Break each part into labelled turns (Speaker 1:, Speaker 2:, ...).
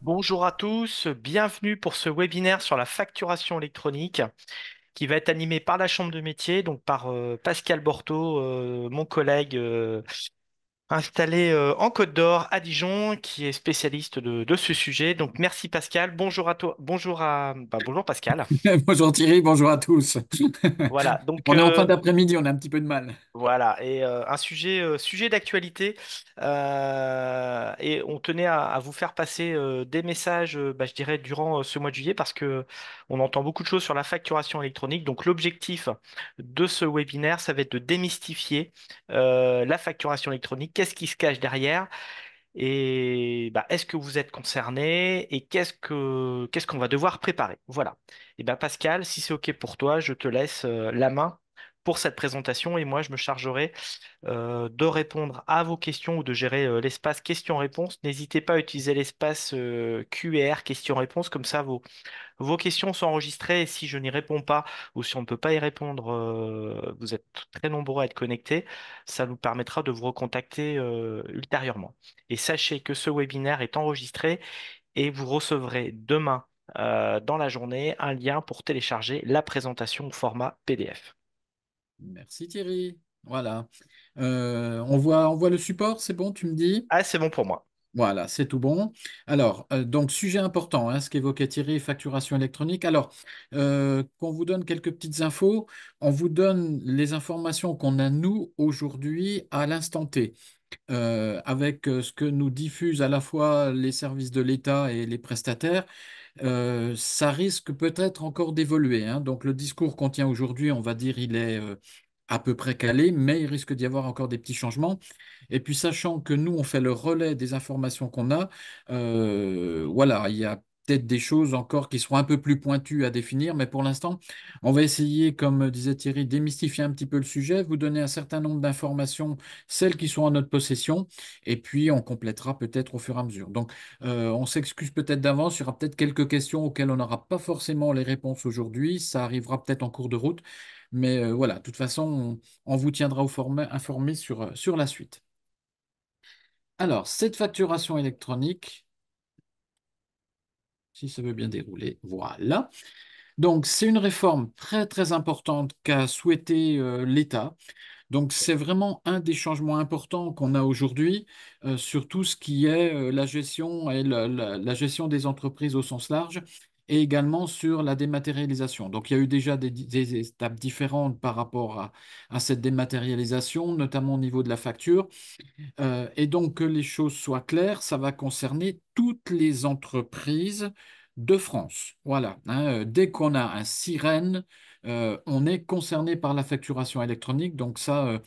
Speaker 1: Bonjour à tous, bienvenue pour ce webinaire sur la facturation électronique qui va être animé par la Chambre de métier, donc par Pascal Borto, mon collègue installé en Côte d'Or à Dijon, qui est spécialiste de ce sujet. Donc merci Pascal, bonjour à toi, bonjour Pascal.
Speaker 2: Bonjour Thierry, bonjour à tous.
Speaker 1: Voilà, donc
Speaker 2: On est en fin d'après-midi, on a un petit peu de mal.
Speaker 1: voilà, et un sujet d'actualité, et on tenait à vous faire passer des messages, je dirais, durant ce mois de juillet, parce que on entend beaucoup de choses sur la facturation électronique. Donc l'objectif de ce webinaire, ça va être de démystifier la facturation électronique, qu'est-ce qui se cache derrière, et est-ce que vous êtes concerné, et qu'est-ce qu'on va devoir préparer. Voilà. Et Pascal, si c'est OK pour toi, je te laisse la main pour cette présentation, et moi je me chargerai de répondre à vos questions ou de gérer l'espace questions-réponses. N'hésitez pas à utiliser l'espace QR questions-réponses, comme ça vos questions sont enregistrées et si je n'y réponds pas ou si on ne peut pas y répondre, vous êtes très nombreux à être connectés, ça nous permettra de vous recontacter ultérieurement. Et sachez que ce webinaire est enregistré et vous recevrez demain dans la journée un lien pour télécharger la présentation au format PDF.
Speaker 2: Merci Thierry. Voilà. On voit le support, c'est bon, tu me dis?
Speaker 1: Ah, c'est bon pour moi.
Speaker 2: Voilà, c'est tout bon. Alors, donc, sujet important, hein, ce qu'évoquait Thierry, facturation électronique. Alors, qu'on vous donne quelques petites infos, on vous donne les informations qu'on a, nous, aujourd'hui, à l'instant T. Avec ce que nous diffusent à la fois les services de l'État et les prestataires, ça risque peut-être encore d'évoluer, hein. Donc le discours qu'on tient aujourd'hui, on va dire, il est à peu près calé, mais il risque d'y avoir encore des petits changements. Et puis sachant que nous, on fait le relais des informations qu'on a, voilà, il y a peut-être des choses encore qui seront un peu plus pointues à définir, mais pour l'instant, on va essayer, comme disait Thierry, démystifier un petit peu le sujet, vous donner un certain nombre d'informations, celles qui sont en notre possession, et puis on complétera peut-être au fur et à mesure. Donc, on s'excuse peut-être d'avance, il y aura peut-être quelques questions auxquelles on n'aura pas forcément les réponses aujourd'hui, ça arrivera peut-être en cours de route, mais voilà, de toute façon, on vous tiendra informé sur la suite. Alors, cette facturation électronique, si ça veut bien dérouler, voilà. Donc, c'est une réforme très, très importante qu'a souhaité l'État. Donc, c'est vraiment un des changements importants qu'on a aujourd'hui sur tout ce qui est la gestion et la gestion des entreprises au sens large et également sur la dématérialisation. Donc, il y a eu déjà des étapes différentes par rapport à cette dématérialisation, notamment au niveau de la facture. Et donc, que les choses soient claires, ça va concerner toutes les entreprises de France. Voilà, hein, dès qu'on a un sirène, on est concerné par la facturation électronique. Donc ça,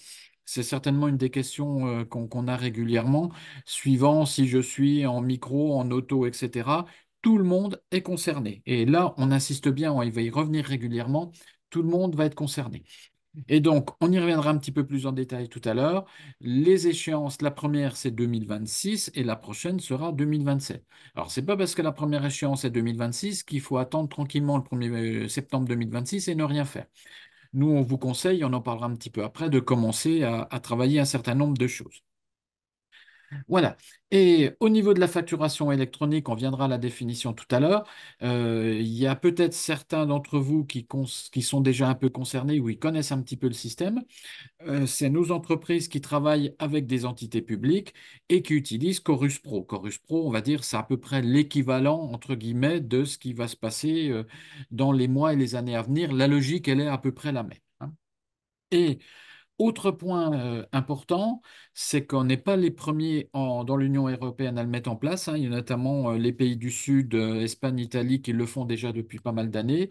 Speaker 2: c'est certainement une des questions qu'on a régulièrement, suivant si je suis en micro, en auto, etc. Tout le monde est concerné. Et là, on insiste bien, il va y revenir régulièrement, tout le monde va être concerné. Et donc, on y reviendra un petit peu plus en détail tout à l'heure. Les échéances, la première, c'est 2026 et la prochaine sera 2027. Alors, c'est pas parce que la première échéance est 2026 qu'il faut attendre tranquillement le 1er septembre 2026 et ne rien faire. Nous, on vous conseille, on en parlera un petit peu après, de commencer à travailler un certain nombre de choses. Voilà. Et au niveau de la facturation électronique, on viendra à la définition tout à l'heure. Il y a peut-être certains d'entre vous qui sont déjà un peu concernés ou ils connaissent un petit peu le système. C'est nos entreprises qui travaillent avec des entités publiques et qui utilisent Chorus Pro. Chorus Pro, on va dire, c'est à peu près l'équivalent, entre guillemets, de ce qui va se passer dans les mois et les années à venir. La logique, elle est à peu près la même, hein. Et autre point important, c'est qu'on n'est pas les premiers dans l'Union européenne à le mettre en place, hein. Il y a notamment les pays du Sud, Espagne, Italie, qui le font déjà depuis pas mal d'années.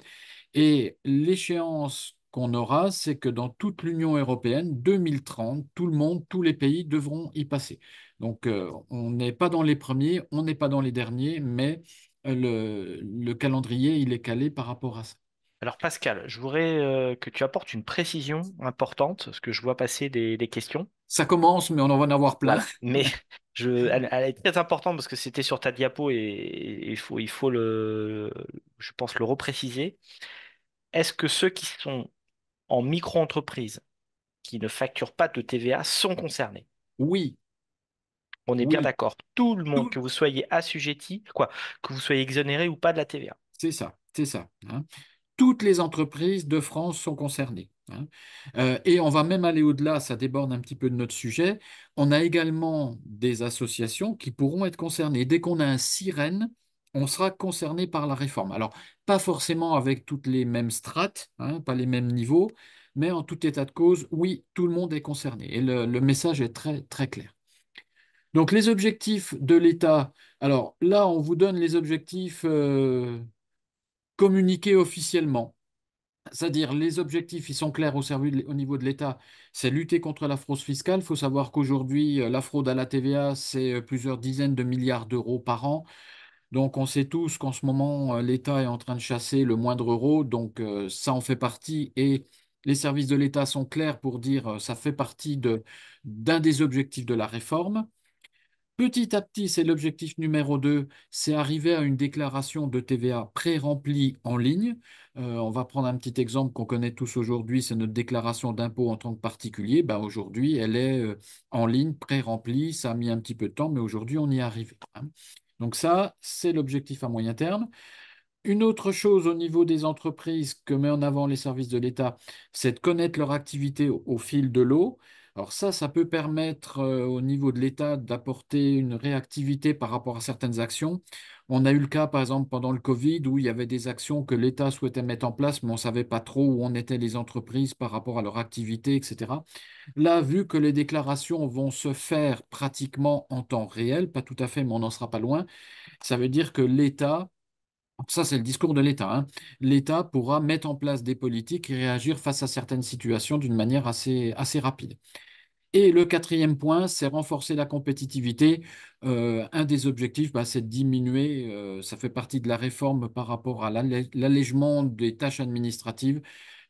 Speaker 2: Et l'échéance qu'on aura, c'est que dans toute l'Union européenne, 2030, tout le monde, tous les pays devront y passer. Donc, on n'est pas dans les premiers, on n'est pas dans les derniers, mais le calendrier, il est calé par rapport à ça.
Speaker 1: Alors Pascal, je voudrais que tu apportes une précision importante, parce que je vois passer des questions.
Speaker 2: Ça commence, mais on en va en avoir plein.
Speaker 1: Voilà. Mais elle est très importante parce que c'était sur ta diapo et il faut je pense, le repréciser. Est-ce que ceux qui sont en micro-entreprise, qui ne facturent pas de TVA, sont concernés?
Speaker 2: Oui,
Speaker 1: On est bien
Speaker 2: Oui,
Speaker 1: d'accord. Tout le monde,
Speaker 2: tout-
Speaker 1: que vous soyez assujetti, quoi, que vous soyez exonéré ou pas de la TVA.
Speaker 2: c'est ça, hein. Toutes les entreprises de France sont concernées, hein. Et on va même aller au-delà, ça déborde un petit peu de notre sujet. On a également des associations qui pourront être concernées. Dès qu'on a un sirène, on sera concerné par la réforme. Alors, pas forcément avec toutes les mêmes strates, hein, pas les mêmes niveaux, mais en tout état de cause, oui, tout le monde est concerné. Et le message est très, très clair. Donc, les objectifs de l'État. Alors là, on vous donne les objectifs communiqués officiellement. C'est-à-dire, les objectifs, ils sont clairs au niveau de l'État, c'est lutter contre la fraude fiscale. Il faut savoir qu'aujourd'hui, la fraude à la TVA, c'est plusieurs dizaines de milliards d'euros par an. Donc, on sait tous qu'en ce moment, l'État est en train de chasser le moindre euro. Donc, ça en fait partie. Et les services de l'État sont clairs pour dire ça fait partie d'un des objectifs de la réforme. Petit à petit, c'est l'objectif numéro 2, c'est arriver à une déclaration de TVA pré-remplie en ligne. On va prendre un petit exemple qu'on connaît tous aujourd'hui, c'est notre déclaration d'impôt en tant que particulier. Ben, aujourd'hui, elle est en ligne, pré-remplie. Ça a mis un petit peu de temps, mais aujourd'hui, on y est arrivé, hein. Donc ça, c'est l'objectif à moyen terme. Une autre chose au niveau des entreprises que met en avant les services de l'État, c'est de connaître leur activité au fil de l'eau. Alors ça peut permettre au niveau de l'État d'apporter une réactivité par rapport à certaines actions. On a eu le cas, par exemple, pendant le Covid, où il y avait des actions que l'État souhaitait mettre en place, mais on ne savait pas trop où en étaient les entreprises par rapport à leur activité, etc. Là, vu que les déclarations vont se faire pratiquement en temps réel, pas tout à fait, mais on n'en sera pas loin, ça veut dire que l'État ça, c'est le discours de l'État, hein. L'État pourra mettre en place des politiques et réagir face à certaines situations d'une manière assez rapide. Et le quatrième point, c'est renforcer la compétitivité. Un des objectifs, bah, c'est de diminuer, ça fait partie de la réforme par rapport à l'allègement des tâches administratives,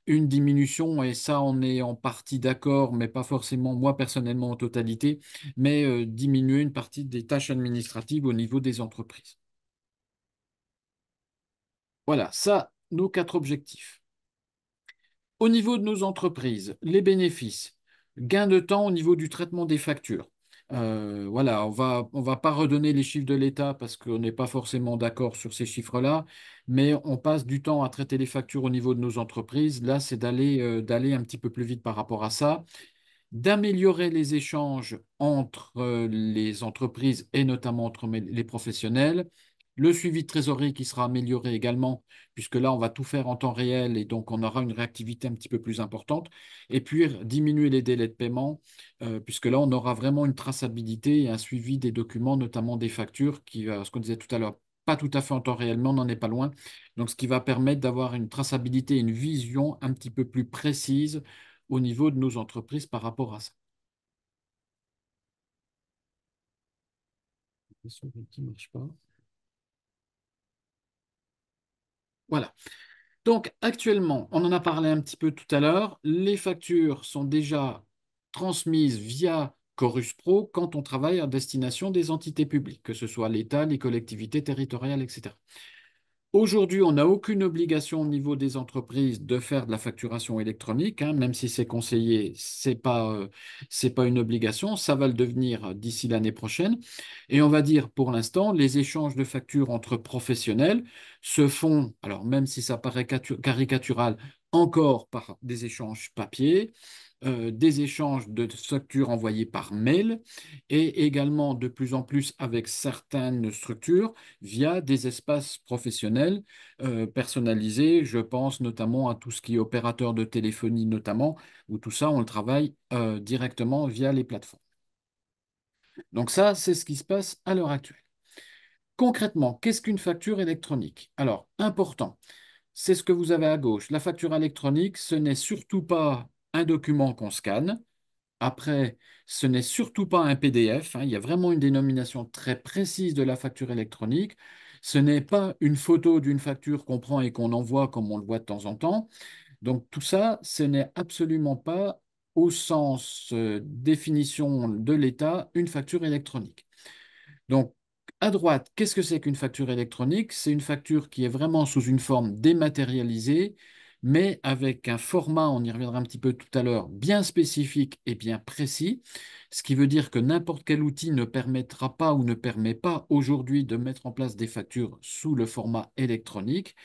Speaker 2: une diminution, et ça, on est en partie d'accord, mais pas forcément, moi personnellement, en totalité, mais diminuer une partie des tâches administratives au niveau des entreprises. Voilà, ça, nos quatre objectifs. Au niveau de nos entreprises, les bénéfices, gain de temps au niveau du traitement des factures. Voilà, on va pas redonner les chiffres de l'État parce qu'on n'est pas forcément d'accord sur ces chiffres-là, mais on passe du temps à traiter les factures au niveau de nos entreprises. Là, c'est d'aller un petit peu plus vite par rapport à ça, d'améliorer les échanges entre les entreprises et notamment entre les professionnels, le suivi de trésorerie qui sera amélioré également, puisque là, on va tout faire en temps réel et donc on aura une réactivité un petit peu plus importante, et puis diminuer les délais de paiement, puisque là, on aura vraiment une traçabilité et un suivi des documents, notamment des factures, ce qu'on disait tout à l'heure, pas tout à fait en temps réel, mais on n'en est pas loin. Donc, ce qui va permettre d'avoir une traçabilité et une vision un petit peu plus précise au niveau de nos entreprises par rapport à ça. La souris qui marche pas. Voilà. Donc actuellement, on en a parlé un petit peu tout à l'heure, les factures sont déjà transmises via Chorus Pro quand on travaille à destination des entités publiques, que ce soit l'État, les collectivités territoriales, etc. Aujourd'hui, on n'a aucune obligation au niveau des entreprises de faire de la facturation électronique, hein, même si c'est conseillé, c'est pas une obligation. Ça va le devenir d'ici l'année prochaine. Et on va dire, pour l'instant, les échanges de factures entre professionnels se font, alors même si ça paraît caricatural, encore par des échanges papier, des échanges de factures envoyées par mail et également de plus en plus avec certaines structures via des espaces professionnels personnalisés. Je pense notamment à tout ce qui est opérateur de téléphonie notamment, où tout ça, on le travaille directement via les plateformes. Donc ça, c'est ce qui se passe à l'heure actuelle. Concrètement, qu'est-ce qu'une facture électronique? Alors, important, c'est ce que vous avez à gauche. La facture électronique, ce n'est surtout pas un document qu'on scanne. Après, ce n'est surtout pas un PDF, hein. Il y a vraiment une dénomination très précise de la facture électronique. Ce n'est pas une photo d'une facture qu'on prend et qu'on envoie comme on le voit de temps en temps. Donc tout ça, ce n'est absolument pas, au sens définition de l'État, une facture électronique. Donc à droite, qu'est-ce que c'est qu'une facture électronique? C'est une facture qui est vraiment sous une forme dématérialisée, mais avec un format, on y reviendra un petit peu tout à l'heure, bien spécifique et bien précis, ce qui veut dire que n'importe quel outil ne permettra pas ou ne permet pas aujourd'hui de mettre en place des factures sous le format électronique,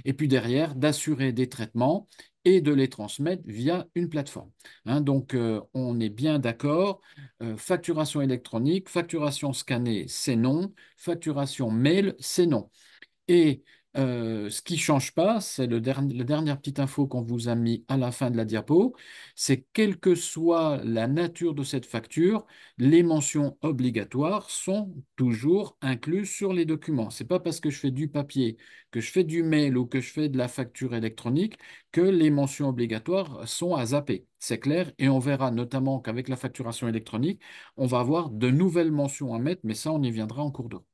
Speaker 2: et puis derrière, d'assurer des traitements et de les transmettre via une plateforme. Hein, donc, on est bien d'accord. Facturation électronique, facturation scannée, c'est non. Facturation mail, c'est non. Et ce qui ne change pas, c'est la dernière petite info qu'on vous a mis à la fin de la diapo, c'est quelle que soit la nature de cette facture, les mentions obligatoires sont toujours incluses sur les documents. Ce n'est pas parce que je fais du papier, que je fais du mail ou que je fais de la facture électronique que les mentions obligatoires sont à zapper. C'est clair, et on verra notamment qu'avec la facturation électronique, on va avoir de nouvelles mentions à mettre, mais ça, on y viendra en cours de route.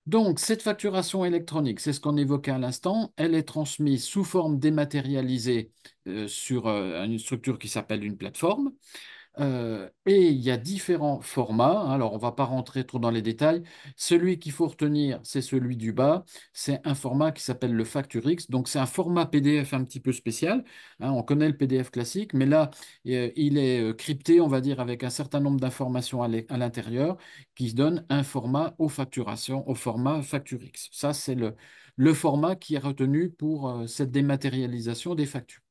Speaker 2: Donc, cette facturation électronique, c'est ce qu'on évoquait à l'instant, elle est transmise sous forme dématérialisée sur une structure qui s'appelle une plateforme. Et il y a différents formats, hein. Alors, on ne va pas rentrer trop dans les détails. Celui qu'il faut retenir, c'est celui du bas. C'est un format qui s'appelle le FactureX. Donc, c'est un format PDF un petit peu spécial, hein. On connaît le PDF classique, mais là, il est crypté, on va dire, avec un certain nombre d'informations à l'intérieur qui se donne un format aux facturations, au format FactureX. Ça, c'est le format qui est retenu pour cette dématérialisation des factures.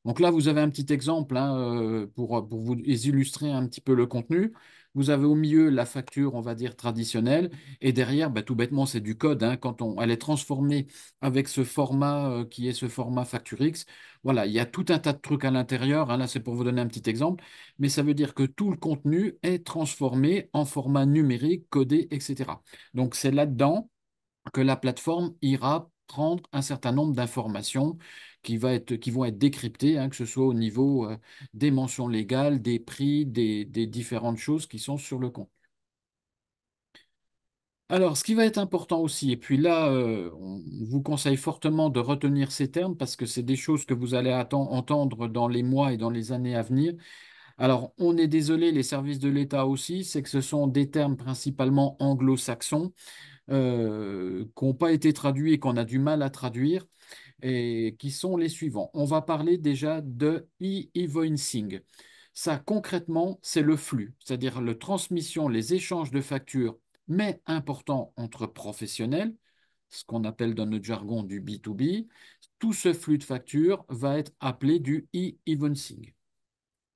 Speaker 2: Donc là, vous avez un petit exemple, hein, pour vous illustrer un petit peu le contenu. Vous avez au milieu la facture, on va dire, traditionnelle, et derrière, bah, tout bêtement, c'est du code, hein. Elle est transformée avec ce format qui est ce format FactureX, voilà, il y a tout un tas de trucs à l'intérieur, hein. Là, c'est pour vous donner un petit exemple, mais ça veut dire que tout le contenu est transformé en format numérique, codé, etc. Donc c'est là-dedans que la plateforme ira prendre un certain nombre d'informations qui vont être décryptées, hein, que ce soit au niveau des mentions légales, des prix, des différentes choses qui sont sur le compte. Alors, ce qui va être important aussi, et puis là, on vous conseille fortement de retenir ces termes parce que c'est des choses que vous allez entendre dans les mois et dans les années à venir. Alors, on est désolé, les services de l'État aussi, c'est que ce sont des termes principalement anglo-saxons qui n'ont pas été traduits et qu'on a du mal à traduire, et qui sont les suivants. On va parler déjà de e-invoicing. Ça, concrètement, c'est le flux, c'est-à-dire la transmission, les échanges de factures, mais importants entre professionnels, ce qu'on appelle dans notre jargon du B2B. Tout ce flux de factures va être appelé du e-invoicing.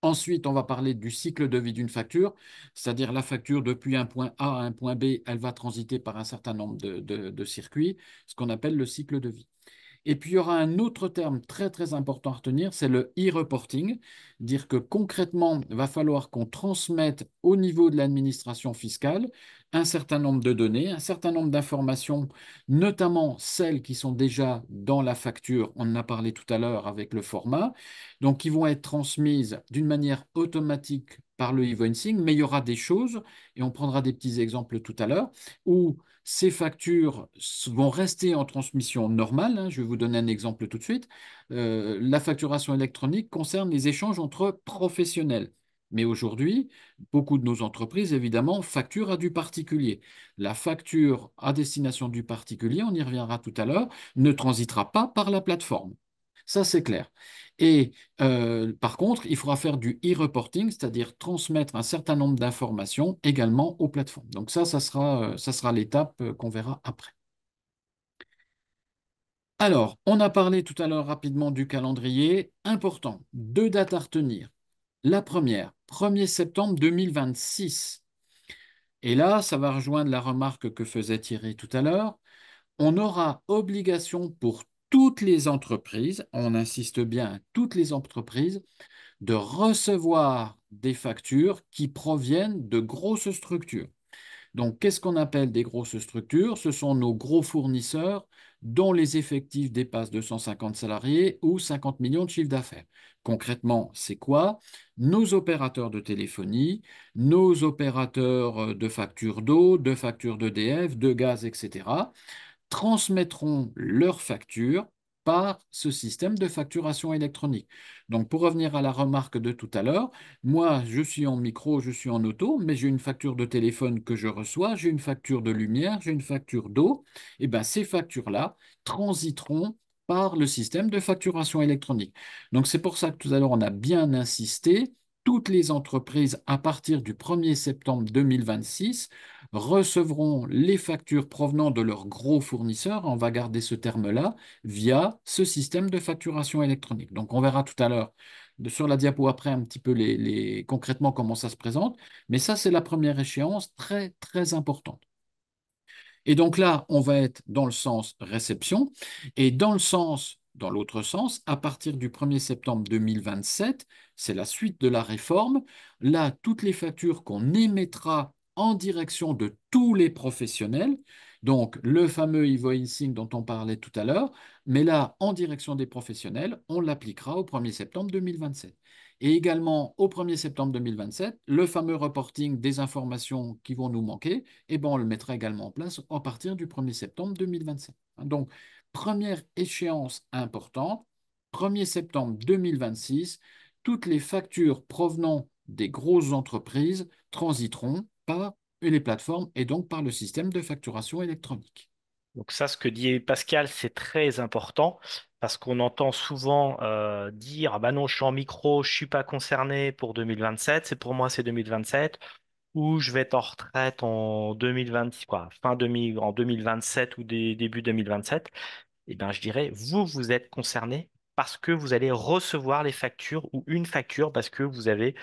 Speaker 2: Ensuite, on va parler du cycle de vie d'une facture, c'est-à-dire la facture depuis un point A à un point B, elle va transiter par un certain nombre de circuits, ce qu'on appelle le cycle de vie. Et puis, il y aura un autre terme très, très important à retenir, c'est le e-reporting. Dire que concrètement, il va falloir qu'on transmette au niveau de l'administration fiscale un certain nombre de données, un certain nombre d'informations, notamment celles qui sont déjà dans la facture. On en a parlé tout à l'heure avec le format. Donc, qui vont être transmises d'une manière automatique par le e-voicing, mais il y aura des choses, et on prendra des petits exemples tout à l'heure, où ces factures vont rester en transmission normale, hein. Je vais vous donner un exemple tout de suite. La facturation électronique concerne les échanges entre professionnels. Mais aujourd'hui, beaucoup de nos entreprises, évidemment, facturent à du particulier. La facture à destination du particulier, on y reviendra tout à l'heure, ne transitera pas par la plateforme. Ça, c'est clair. Et par contre, il faudra faire du e-reporting, c'est-à-dire transmettre un certain nombre d'informations également aux plateformes. Donc ça sera l'étape qu'on verra après. Alors, on a parlé tout à l'heure rapidement du calendrier. Important, deux dates à retenir. La première, 1er septembre 2026. Et là, ça va rejoindre la remarque que faisait Thierry tout à l'heure. On aura obligation pour toutes les entreprises, on insiste bien, toutes les entreprises, de recevoir des factures qui proviennent de grosses structures. Donc, qu'est-ce qu'on appelle des grosses structures? Ce sont nos gros fournisseurs dont les effectifs dépassent 250 salariés ou 50 millions de chiffre d'affaires. Concrètement, c'est quoi? Nos opérateurs de téléphonie, nos opérateurs de factures d'eau, de factures d'EDF, de gaz, etc., transmettront leurs factures par ce système de facturation électronique. Donc, pour revenir à la remarque de tout à l'heure, moi, je suis en micro, je suis en auto, mais j'ai une facture de téléphone que je reçois, j'ai une facture de lumière, j'ai une facture d'eau. Et bien, ces factures-là transiteront par le système de facturation électronique. Donc, c'est pour ça que tout à l'heure, on a bien insisté. Toutes les entreprises, à partir du 1er septembre 2026, recevront les factures provenant de leurs gros fournisseurs, on va garder ce terme-là, via ce système de facturation électronique. Donc, on verra tout à l'heure sur la diapo après un petit peu concrètement comment ça se présente, mais ça, c'est la première échéance très, très importante. Et donc là, on va être dans le sens réception et dans l'autre sens, à partir du 1er septembre 2027, c'est la suite de la réforme. Là, toutes les factures qu'on émettra en direction de tous les professionnels, donc le fameux invoicing dont on parlait tout à l'heure, mais là, en direction des professionnels, on l'appliquera au 1er septembre 2027. Et également au 1er septembre 2027, le fameux reporting des informations qui vont nous manquer, eh ben, on le mettra également en place à partir du 1er septembre 2027. Donc, première échéance importante, 1er septembre 2026, toutes les factures provenant des grosses entreprises transiteront par les plateformes et donc par le système de facturation électronique.
Speaker 1: Donc ça, ce que dit Pascal, c'est très important parce qu'on entend souvent dire, ah bah non, je suis en micro, je suis pas concerné pour 2027, c'est pour moi c'est 2027, ou je vais être en retraite en 2026, quoi, en 2027 ou début 2027. Eh bien, je dirais, vous êtes concerné parce que vous allez recevoir les factures ou une facture parce que vous avez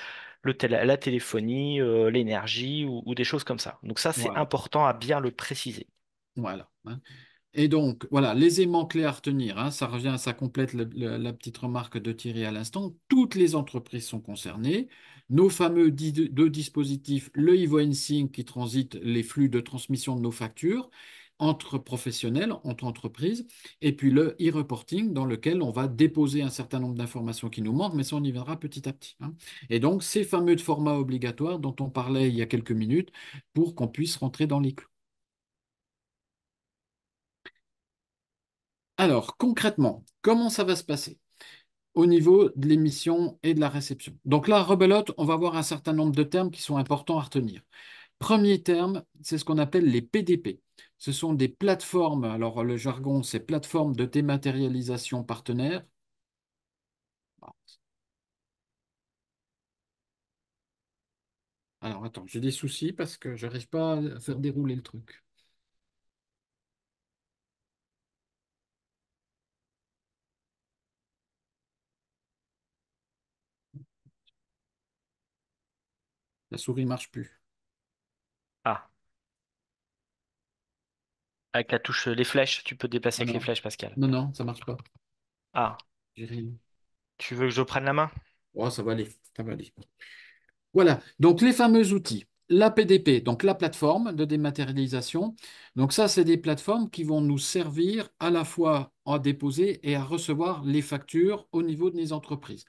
Speaker 1: la téléphonie, l'énergie ou des choses comme ça. Donc ça, c'est
Speaker 2: Voilà,
Speaker 1: important à bien le préciser.
Speaker 2: voilà, hein. Et donc, voilà, les aimants clés à retenir, hein, ça revient, ça complète la petite remarque de Thierry à l'instant. Toutes les entreprises sont concernées. Nos fameux deux dispositifs, le e-invoicing qui transite les flux de transmission de nos factures entre professionnels, entre entreprises, et puis le e-reporting dans lequel on va déposer un certain nombre d'informations qui nous manquent, mais ça, on y viendra petit à petit, hein. Et donc, ces fameux formats obligatoires dont on parlait il y a quelques minutes pour qu'on puisse rentrer dans les clous. Alors, concrètement, comment ça va se passer au niveau de l'émission et de la réception? Donc là, rebelote, on va voir un certain nombre de termes qui sont importants à retenir. Premier terme, c'est ce qu'on appelle les PDP. Ce sont des plateformes, alors le jargon, c'est plateforme de dématérialisation partenaire. Alors attends, j'ai des soucis parce que je n'arrive pas à faire dérouler le truc. La souris marche plus.
Speaker 1: Ah, avec la touche, les flèches, tu peux déplacer
Speaker 2: Ah
Speaker 1: avec les
Speaker 2: non,
Speaker 1: flèches, Pascal.
Speaker 2: non, non, ça marche pas.
Speaker 1: Ah,
Speaker 2: J'ai rien.
Speaker 1: tu veux que je prenne la main?
Speaker 2: Oh, ça va aller, ça va aller. Voilà, donc les fameux outils. La PDP, donc la plateforme de dématérialisation. Donc ça, c'est des plateformes qui vont nous servir à la fois à déposer et à recevoir les factures au niveau de nos entreprises.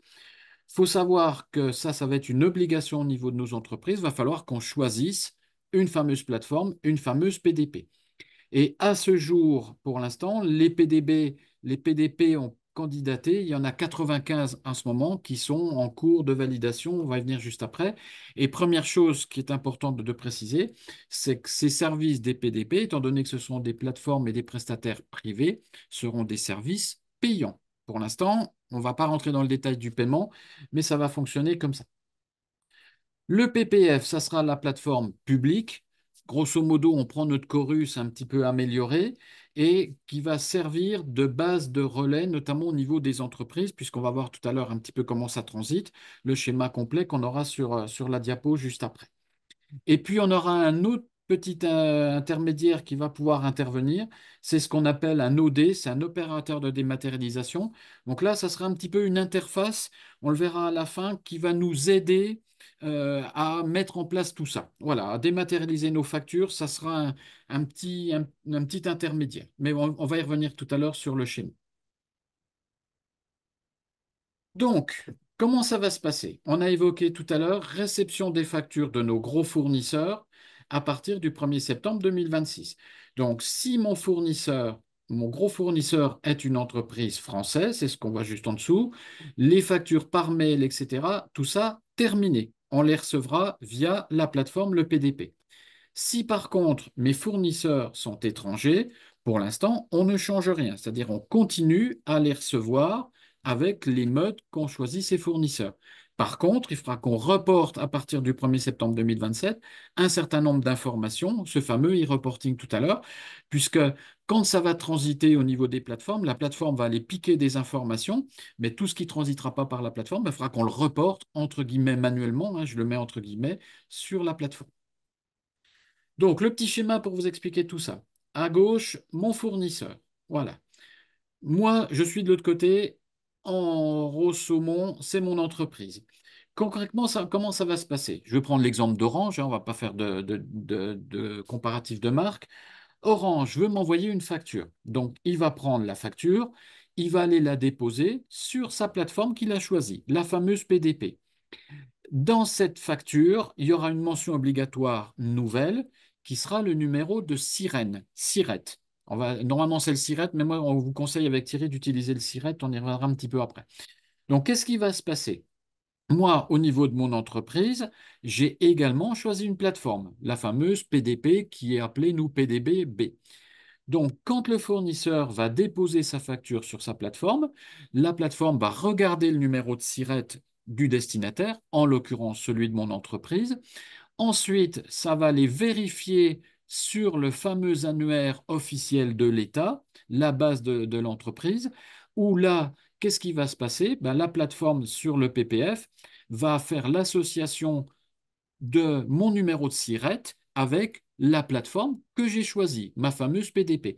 Speaker 2: Il faut savoir que ça va être une obligation au niveau de nos entreprises. Il va falloir qu'on choisisse une fameuse plateforme, une fameuse PDP. Et à ce jour, pour l'instant, les PDP ont candidaté. Il y en a 95 en ce moment qui sont en cours de validation. On va y venir juste après. Et première chose qui est importante de préciser, c'est que ces services des PDP, étant donné que ce sont des plateformes et des prestataires privés, seront des services payants. Pour l'instant, on ne va pas rentrer dans le détail du paiement, mais ça va fonctionner comme ça. Le PPF, ça sera la plateforme publique. Grosso modo, on prend notre chorus un petit peu amélioré et qui va servir de base de relais, notamment au niveau des entreprises, puisqu'on va voir tout à l'heure un petit peu comment ça transite, le schéma complet qu'on aura sur la diapo juste après. Et puis, on aura un autre petit intermédiaire qui va pouvoir intervenir. C'est ce qu'on appelle un OD, c'est un opérateur de dématérialisation. Donc là, ça sera un petit peu une interface, on le verra à la fin, qui va nous aider à mettre en place tout ça. Voilà, à dématérialiser nos factures, ça sera un petit intermédiaire. Mais on va y revenir tout à l'heure sur le schéma. Donc, comment ça va se passer? On a évoqué tout à l'heure réception des factures de nos gros fournisseurs à partir du 1er septembre 2026. Donc, si mon fournisseur mon gros fournisseur est une entreprise française, c'est ce qu'on voit juste en dessous. Les factures par mail, etc., tout ça, terminé. On les recevra via la plateforme, le PDP. Si par contre mes fournisseurs sont étrangers, pour l'instant, on ne change rien, c'est-à-dire on continue à les recevoir avec les modes qu'ont choisi ces fournisseurs. Par contre, il faudra qu'on reporte à partir du 1er septembre 2027 un certain nombre d'informations, ce fameux e-reporting tout à l'heure, puisque quand ça va transiter au niveau des plateformes, la plateforme va aller piquer des informations, mais tout ce qui ne transitera pas par la plateforme, il faudra qu'on le reporte entre guillemets manuellement, hein, je le mets entre guillemets, sur la plateforme. Donc, le petit schéma pour vous expliquer tout ça. À gauche, mon fournisseur. Voilà. Moi, je suis de l'autre côté. En Saumon, c'est mon entreprise. Concrètement, comment ça va se passer? Je vais prendre l'exemple d'Orange, hein, on ne va pas faire de comparatif de marque. Orange veut m'envoyer une facture. Donc, il va prendre la facture, il va aller la déposer sur sa plateforme qu'il a choisie, la fameuse PDP. Dans cette facture, il y aura une mention obligatoire nouvelle qui sera le numéro de sirène, SIRET. Normalement, c'est le SIRET, mais moi, on vous conseille avec Thierry d'utiliser le SIRET. On y reviendra un petit peu après. Donc, qu'est-ce qui va se passer? Moi, au niveau de mon entreprise, j'ai également choisi une plateforme, la fameuse PDP qui est appelée, nous, PDB-B. Donc, quand le fournisseur va déposer sa facture sur sa plateforme, la plateforme va regarder le numéro de SIRET du destinataire, en l'occurrence celui de mon entreprise. Ensuite, ça va les vérifier sur le fameux annuaire officiel de l'État, la base de l'entreprise, où là, qu'est-ce qui va se passer? Ben, la plateforme sur le PPF va faire l'association de mon numéro de SIRET avec la plateforme que j'ai choisie, ma fameuse PDP.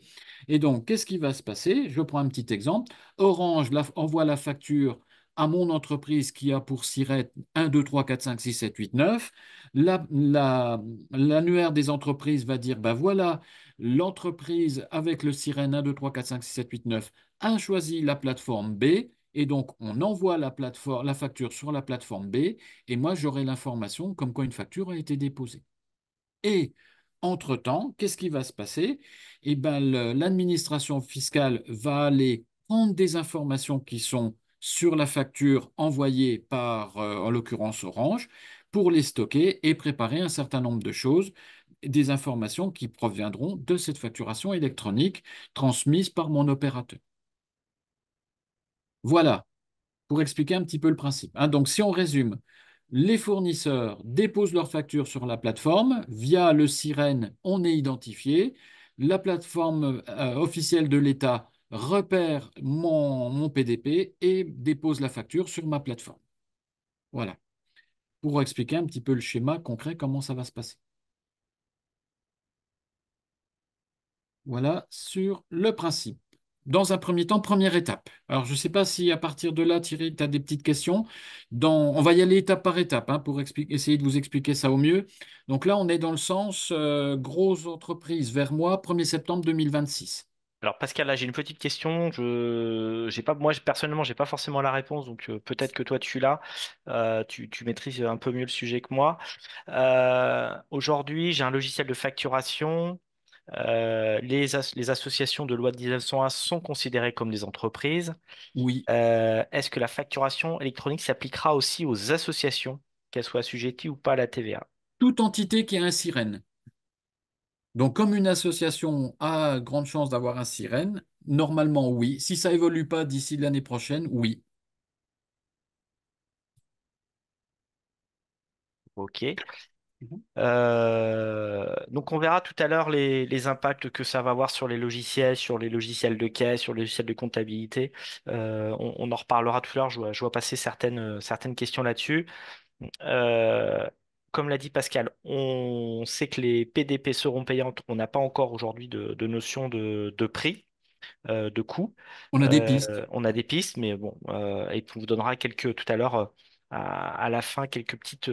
Speaker 2: Et donc, qu'est-ce qui va se passer? Je prends un petit exemple. Orange envoie la facture à mon entreprise qui a pour SIRET 1, 2, 3, 4, 5, 6, 7, 8, 9. L'annuaire des entreprises va dire, ben voilà, l'entreprise avec le SIREN 1, 2, 3, 4, 5, 6, 7, 8, 9 a choisi la plateforme B. Et donc, on envoie la facture sur la plateforme B et moi, j'aurai l'information comme quoi une facture a été déposée. Et entre-temps, qu'est-ce qui va se passer? Eh ben, l'administration fiscale va aller prendre des informations qui sont sur la facture envoyée par, en l'occurrence, Orange, pour les stocker et préparer un certain nombre de choses, des informations qui proviendront de cette facturation électronique transmise par mon opérateur. Voilà pour expliquer un petit peu le principe, hein. Donc, si on résume, les fournisseurs déposent leurs factures sur la plateforme. Via le Sirène, on est identifié. La plateforme officielle de l'État repère mon PDP et dépose la facture sur ma plateforme. Voilà, pour expliquer un petit peu le schéma concret, comment ça va se passer. Voilà sur le principe. Dans un premier temps, première étape. Alors, je ne sais pas si à partir de là, Thierry, tu as des petites questions. On va y aller étape par étape hein, pour essayer de vous expliquer ça au mieux. Donc là, on est dans le sens grosse entreprise vers moi, 1er septembre 2026.
Speaker 1: Alors Pascal, là j'ai une petite question. J'ai pas, moi personnellement, j'ai pas forcément la réponse, donc peut-être que toi tu l'as. Tu maîtrises un peu mieux le sujet que moi. Aujourd'hui, j'ai un logiciel de facturation. Les associations de loi de 1901 sont considérées comme des entreprises.
Speaker 2: Oui,
Speaker 1: Est-ce que la facturation électronique s'appliquera aussi aux associations, qu'elles soient assujetties ou pas à la TVA?
Speaker 2: toute entité qui a un sirène. Donc, comme une association a grande chance d'avoir un sirène, normalement, oui. Si ça évolue pas d'ici l'année prochaine, oui.
Speaker 1: Ok.
Speaker 2: Mhm.
Speaker 1: Donc on verra tout à l'heure les impacts que ça va avoir sur les logiciels de caisse, sur les logiciels de comptabilité. On en reparlera tout à l'heure. Je vois passer certaines questions là-dessus. Euh, Comme l'a dit Pascal, on sait que les PDP seront payantes. On n'a pas encore aujourd'hui de notion de prix, de coût.
Speaker 2: On a des pistes.
Speaker 1: On a des pistes, mais bon, et puis on vous donnera tout à l'heure à la fin quelques petites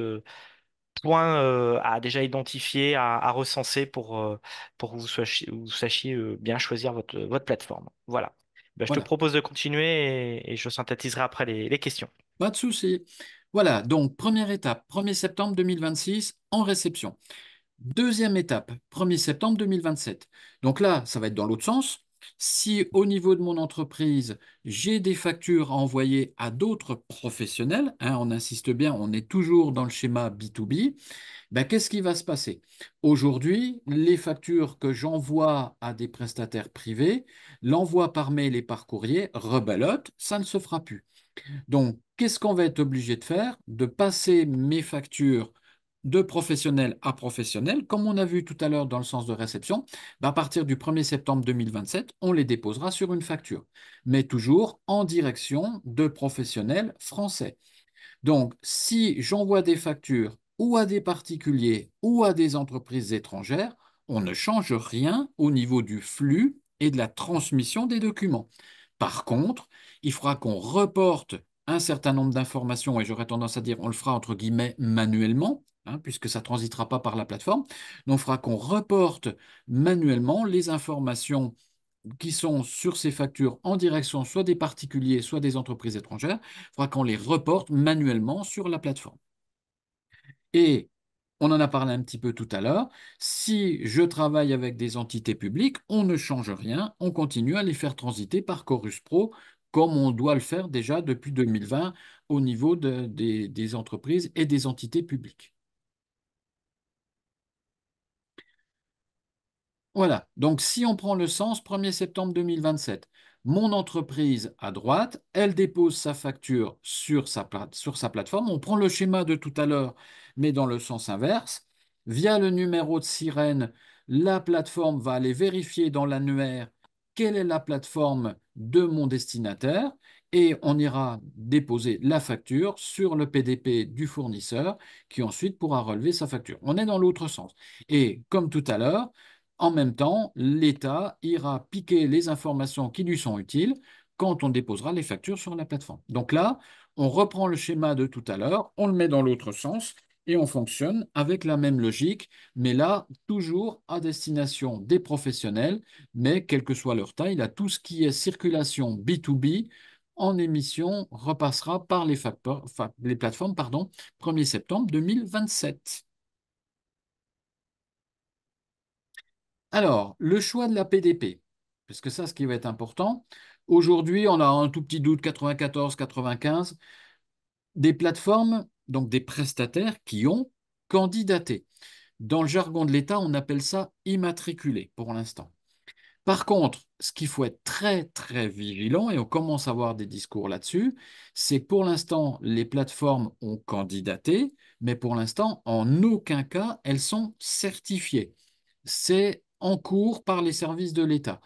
Speaker 1: points à déjà identifier, à recenser pour que vous sachiez bien choisir votre plateforme. Voilà. Ben, je te
Speaker 2: Voilà.
Speaker 1: propose de continuer et je synthétiserai après les questions.
Speaker 2: Pas de souci. Voilà, donc première étape, 1er septembre 2026 en réception. Deuxième étape, 1er septembre 2027. Donc là, ça va être dans l'autre sens. Si au niveau de mon entreprise, j'ai des factures à envoyer à d'autres professionnels, hein, on insiste bien, on est toujours dans le schéma B2B, ben, qu'est-ce qui va se passer? Aujourd'hui, les factures que j'envoie à des prestataires privés, l'envoi par mail et par courrier, rebelote, ça ne se fera plus. Donc, qu'est-ce qu'on va être obligé de faire? De passer mes factures de professionnel à professionnel, comme on a vu tout à l'heure dans le sens de réception, ben, à partir du 1er septembre 2027, on les déposera sur une facture, mais toujours en direction de professionnels français. Donc, si j'envoie des factures ou à des particuliers ou à des entreprises étrangères, on ne change rien au niveau du flux et de la transmission des documents. Par contre, il faudra qu'on reporte un certain nombre d'informations, et j'aurais tendance à dire on le fera entre guillemets manuellement, hein, puisque ça ne transitera pas par la plateforme. Donc, il faudra qu'on reporte manuellement les informations qui sont sur ces factures en direction soit des particuliers, soit des entreprises étrangères. Il faudra qu'on les reporte manuellement sur la plateforme. Et on en a parlé un petit peu tout à l'heure. Si je travaille avec des entités publiques, on ne change rien, on continue à les faire transiter par Chorus Pro comme on doit le faire déjà depuis 2020 au niveau des entreprises et des entités publiques. Voilà, donc si on prend le sens 1er septembre 2027, mon entreprise à droite, elle dépose sa facture sur sa plateforme. On prend le schéma de tout à l'heure, mais dans le sens inverse. Via le numéro de sirène, la plateforme va aller vérifier dans l'annuaire quelle est la plateforme de mon destinataire et on ira déposer la facture sur le PDP du fournisseur qui ensuite pourra relever sa facture. On est dans l'autre sens. Et comme tout à l'heure, en même temps, l'État ira piquer les informations qui lui sont utiles quand on déposera les factures sur la plateforme. Donc là, on reprend le schéma de tout à l'heure, on le met dans l'autre sens et on fonctionne avec la même logique, mais là, toujours à destination des professionnels, mais quelle que soit leur taille, là, tout ce qui est circulation B2B en émission repassera par les plateformes, 1er septembre 2027. Alors, le choix de la PDP, parce que ça, ce qui va être important, aujourd'hui, on a un tout petit doute 94, 95, des plateformes, donc des prestataires qui ont candidaté. Dans le jargon de l'État, on appelle ça immatriculé pour l'instant. Par contre, ce qu'il faut être très, très vigilant, et on commence à avoir des discours là-dessus, c'est que pour l'instant, les plateformes ont candidaté, mais pour l'instant, en aucun cas, elles sont certifiées. C'est en cours par les services de l'État.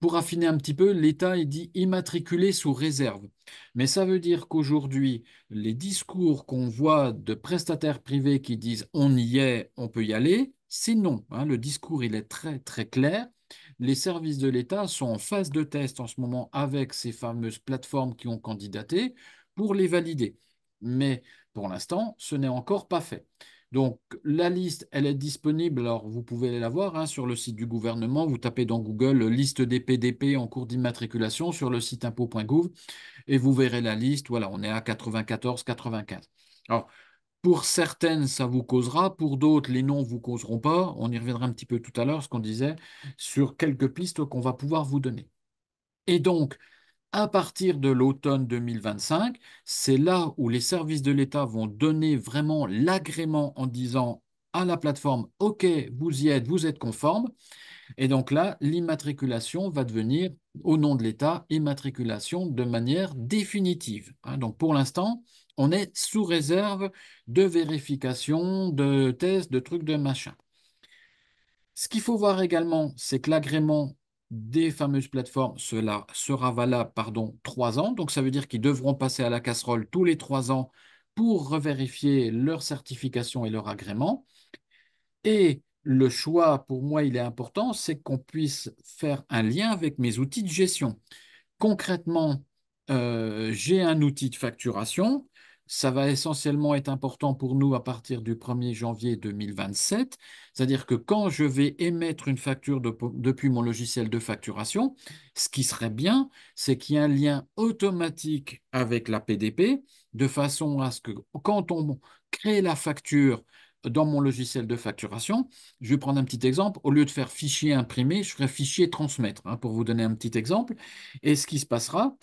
Speaker 2: Pour affiner un petit peu, l'État il dit immatriculé sous réserve. Mais ça veut dire qu'aujourd'hui, les discours qu'on voit de prestataires privés qui disent on y est, on peut y aller, c'est non, hein. Le discours, il est très, très clair. Les services de l'État sont en phase de test en ce moment avec ces fameuses plateformes qui ont candidaté pour les valider. Mais pour l'instant, ce n'est encore pas fait. Donc, la liste, elle est disponible. Alors, vous pouvez la voir hein, sur le site du gouvernement. Vous tapez dans Google liste des PDP en cours d'immatriculation sur le site impôt.gouv et vous verrez la liste. Voilà, on est à 94, 95. Alors, pour certaines, ça vous causera. Pour d'autres, les noms ne vous causeront pas. On y reviendra un petit peu tout à l'heure, ce qu'on disait, sur quelques pistes qu'on va pouvoir vous donner. Et donc, à partir de l'automne 2025, c'est là où les services de l'État vont donner vraiment l'agrément en disant à la plateforme, OK, vous y êtes, vous êtes conforme. Et donc là, l'immatriculation va devenir, au nom de l'État, immatriculation de manière définitive, hein. Donc pour l'instant, on est sous réserve de vérification, de tests, de trucs, de machin. Ce qu'il faut voir également, c'est que l'agrément des fameuses plateformes cela sera valable, 3 ans. Donc ça veut dire qu'ils devront passer à la casserole tous les 3 ans pour revérifier leur certification et leur agrément. Et le choix, pour moi, il est important, c'est qu'on puisse faire un lien avec mes outils de gestion. Concrètement, j'ai un outil de facturation. Ça va essentiellement être important pour nous à partir du 1er janvier 2027. C'est-à-dire que quand je vais émettre une facture depuis mon logiciel de facturation, ce qui serait bien, c'est qu'il y ait un lien automatique avec la PDP, de façon à ce que quand on crée la facture, dans mon logiciel de facturation, je vais prendre un petit exemple. Au lieu de faire fichier imprimé, je ferai fichier transmettre, hein, pour vous donner un petit exemple. Et ce qui se passera,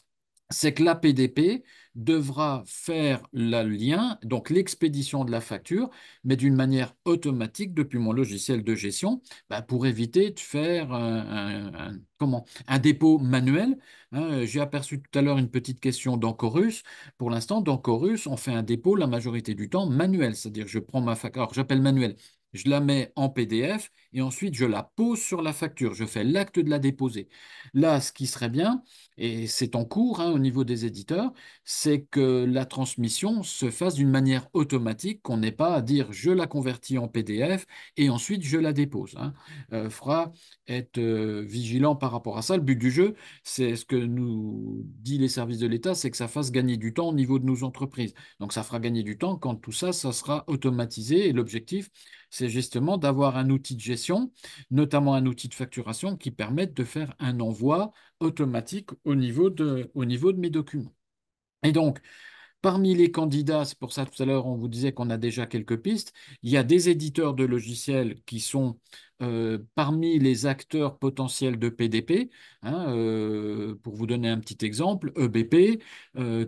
Speaker 2: c'est que l'APDP devra faire le lien, donc l'expédition de la facture, mais d'une manière automatique depuis mon logiciel de gestion, bah, pour éviter de faire un dépôt manuel. Hein. J'ai aperçu tout à l'heure une petite question d'Encorus. Pour l'instant, dans Chorus, on fait un dépôt la majorité du temps manuel, c'est-à-dire je prends ma facture, alors j'appelle manuel, je la mets en PDF et ensuite je la pose sur la facture, je fais l'acte de la déposer. Là, ce qui serait bien, et c'est en cours, hein, au niveau des éditeurs, c'est que la transmission se fasse d'une manière automatique, qu'on n'ait pas à dire je la convertis en PDF et ensuite je la dépose. Hein. Faudra être vigilant par rapport à ça. Le but du jeu, c'est ce que nous dit les services de l'État, c'est que ça fasse gagner du temps au niveau de nos entreprises. Donc ça fera gagner du temps quand tout ça, ça sera automatisé. Et l'objectif, c'est justement d'avoir un outil de gestion, notamment un outil de facturation qui permette de faire un envoi automatique au niveau de mes documents. Et donc, parmi les candidats, c'est pour ça tout à l'heure on vous disait qu'on a déjà quelques pistes, il y a des éditeurs de logiciels qui sont parmi les acteurs potentiels de PDP. Hein, pour vous donner un petit exemple, EBP,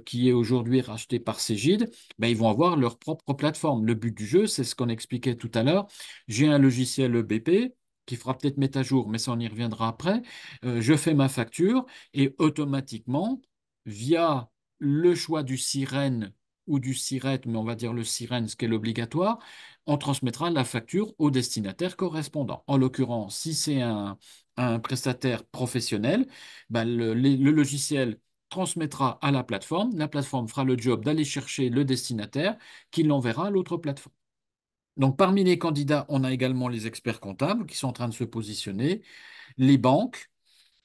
Speaker 2: qui est aujourd'hui racheté par Cegid, ben, ils vont avoir leur propre plateforme. Le but du jeu, c'est ce qu'on expliquait tout à l'heure. J'ai un logiciel EBP qui fera peut-être mettre à jour, mais ça on y reviendra après. Je fais ma facture et automatiquement, via le choix du sirène ou du siret, mais on va dire le sirène, ce qui est l'obligatoire, on transmettra la facture au destinataire correspondant. En l'occurrence, si c'est un prestataire professionnel, ben le logiciel transmettra à la plateforme fera le job d'aller chercher le destinataire qui l'enverra à l'autre plateforme. Donc parmi les candidats, on a également les experts comptables qui sont en train de se positionner, les banques,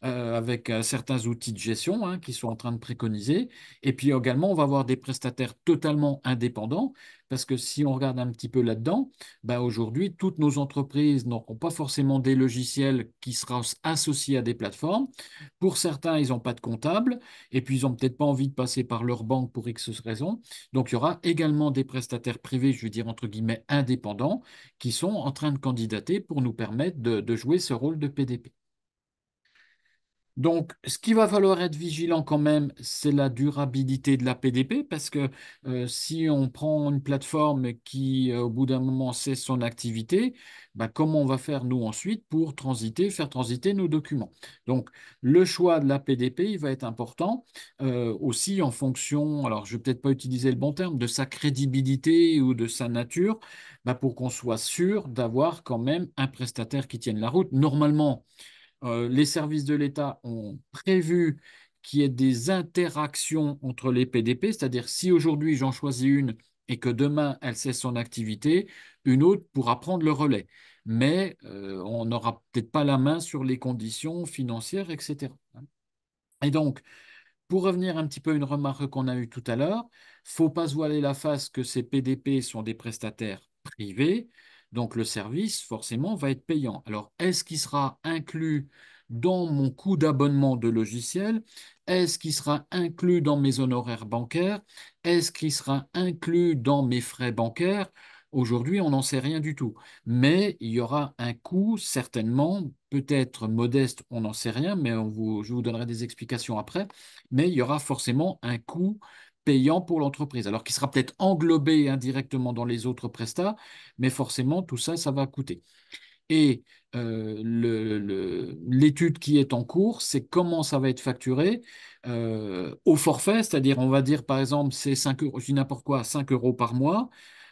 Speaker 2: avec certains outils de gestion, hein, qui sont en train de préconiser. Et puis également, on va avoir des prestataires totalement indépendants, parce que si on regarde un petit peu là-dedans, bah, aujourd'hui, toutes nos entreprises n'auront pas forcément des logiciels qui seront associés à des plateformes. Pour certains, ils n'ont pas de comptable, et puis ils n'ont peut-être pas envie de passer par leur banque pour X raisons. Donc il y aura également des prestataires privés, je veux dire entre guillemets indépendants, qui sont en train de candidater pour nous permettre de jouer ce rôle de PDP. Donc, ce qu'il va falloir être vigilant quand même, c'est la durabilité de la PDP, parce que si on prend une plateforme qui, au bout d'un moment, cesse son activité, bah, comment on va faire, nous, ensuite, pour faire transiter nos documents? Donc, le choix de la PDP, il va être important, aussi en fonction, alors je ne vais peut-être pas utiliser le bon terme, de sa crédibilité ou de sa nature, bah, pour qu'on soit sûr d'avoir quand même un prestataire qui tienne la route. Normalement, les services de l'État ont prévu qu'il y ait des interactions entre les PDP, c'est-à-dire si aujourd'hui j'en choisis une et que demain elle cesse son activité, une autre pourra prendre le relais. Mais on n'aura peut-être pas la main sur les conditions financières, etc. Et donc, pour revenir un petit peu à une remarque qu'on a eue tout à l'heure, faut pas se voiler la face que ces PDP sont des prestataires privés, donc le service forcément va être payant. Alors, est-ce qu'il sera inclus dans mon coût d'abonnement de logiciel? Est-ce qu'il sera inclus dans mes honoraires bancaires? Est-ce qu'il sera inclus dans mes frais bancaires? Aujourd'hui, on n'en sait rien du tout. Mais il y aura un coût, certainement, peut-être modeste, on n'en sait rien, mais je vous donnerai des explications après, mais il y aura forcément un coût payant pour l'entreprise, alors qui sera peut-être englobé indirectement dans les autres prestats, mais forcément, tout ça, ça va coûter. Et l'étude qui est en cours, c'est comment ça va être facturé au forfait, c'est-à-dire, on va dire, par exemple, c'est 5 euros, je dis n'importe quoi, 5 euros par mois.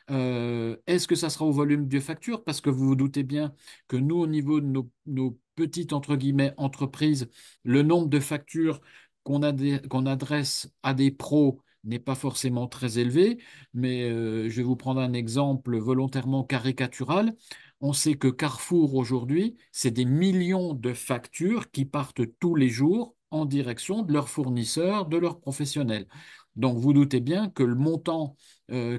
Speaker 2: Est-ce que ça sera au volume de facture? Parce que vous vous doutez bien que nous, au niveau de nos petites, entre guillemets, entreprises, le nombre de factures qu'on adresse à des pros n'est pas forcément très élevé. Mais je vais vous prendre un exemple volontairement caricatural. On sait que Carrefour, aujourd'hui, c'est des millions de factures qui partent tous les jours en direction de leurs fournisseurs, de leurs professionnels. Donc, vous doutez bien que le montant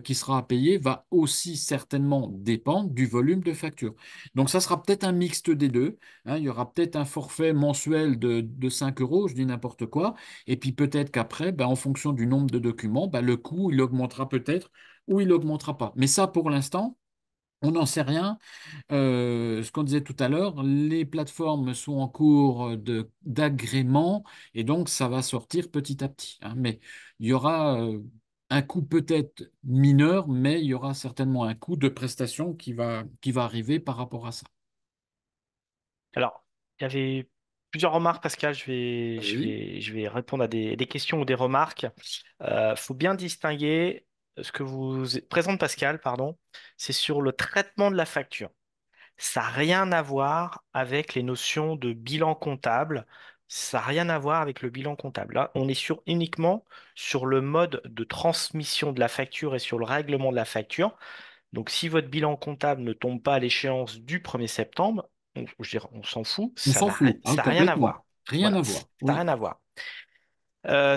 Speaker 2: qui sera à payer va aussi certainement dépendre du volume de facture. Donc, ça sera peut-être un mixte des deux. Hein. Il y aura peut-être un forfait mensuel de 5 euros, je dis n'importe quoi. Et puis peut-être qu'après, ben, en fonction du nombre de documents, ben, le coût, il augmentera peut-être ou il augmentera pas. Mais ça, pour l'instant, On n'en sait rien. Ce qu'on disait tout à l'heure, les plateformes sont en cours d'agrément et donc ça va sortir petit à petit, hein. Mais il y aura un coût peut-être mineur, mais il y aura certainement un coût de prestation qui va arriver par rapport à ça.
Speaker 1: Alors, il y avait plusieurs remarques, Pascal.
Speaker 2: Oui,
Speaker 1: Je vais répondre à des questions ou des remarques. Faut bien distinguer ce que vous présente Pascal, pardon, c'est sur le traitement de la facture. Ça n'a rien à voir avec les notions de bilan comptable. Ça n'a rien à voir avec le bilan comptable. Là, on est uniquement sur le mode de transmission de la facture et sur le règlement de la facture. Donc, si votre bilan comptable ne tombe pas à l'échéance du 1er septembre, je dirais, on s'en fout,
Speaker 2: on s'en fout, hein,
Speaker 1: ça n'a rien à
Speaker 2: complètement.
Speaker 1: voir.
Speaker 2: Rien
Speaker 1: Voilà,
Speaker 2: à
Speaker 1: ça
Speaker 2: voir.
Speaker 1: n'a
Speaker 2: Oui,
Speaker 1: rien à voir.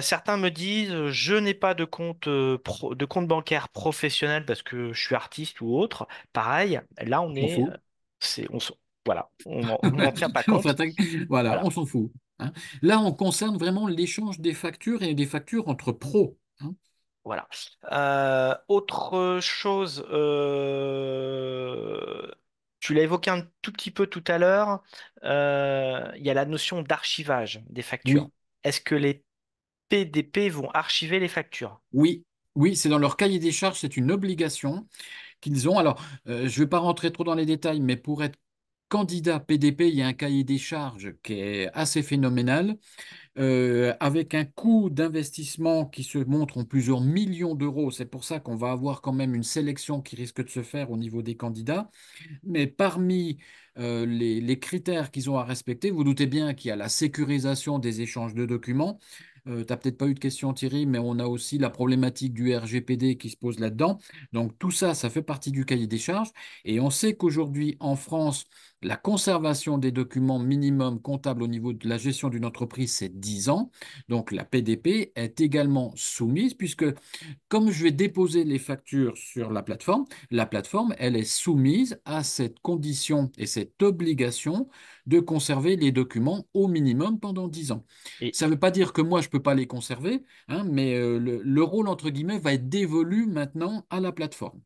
Speaker 1: Certains me disent, je n'ai pas de compte, de compte bancaire professionnel parce que je suis artiste ou autre. Pareil, là,
Speaker 2: on s'en fout.
Speaker 1: c'est, voilà, on n'en tient pas
Speaker 2: Enfin,
Speaker 1: compte.
Speaker 2: voilà, on
Speaker 1: Voilà,
Speaker 2: s'en fout, hein. Là, on concerne vraiment l'échange des factures et des factures entre pros, hein.
Speaker 1: voilà. Autre chose, tu l'as évoqué un tout petit peu tout à l'heure, il y a la notion d'archivage des factures.
Speaker 2: Oui,
Speaker 1: Est-ce que les PDP vont archiver les factures?
Speaker 2: oui, oui, c'est dans leur cahier des charges, c'est une obligation qu'ils ont. Alors, je ne vais pas rentrer trop dans les détails, mais pour être candidat PDP, il y a un cahier des charges qui est assez phénoménal, avec un coût d'investissement qui se montre en plusieurs millions d'euros. C'est pour ça qu'on va avoir quand même une sélection qui risque de se faire au niveau des candidats. Mais parmi les critères qu'ils ont à respecter, vous doutez bien qu'il y a la sécurisation des échanges de documents. Tu n'as peut-être pas eu de question, Thierry, mais on a aussi la problématique du RGPD qui se pose là-dedans. Donc tout ça, ça fait partie du cahier des charges. Et on sait qu'aujourd'hui, en France, la conservation des documents minimum comptables au niveau de la gestion d'une entreprise, c'est 10 ans. Donc la PDP est également soumise, puisque comme je vais déposer les factures sur la plateforme, elle est soumise à cette condition et cette obligation de conserver les documents au minimum pendant 10 ans.
Speaker 1: Et,
Speaker 2: Ça ne veut pas dire que moi, je ne peux pas les conserver, hein, mais le rôle, entre guillemets, va être dévolu maintenant à la plateforme.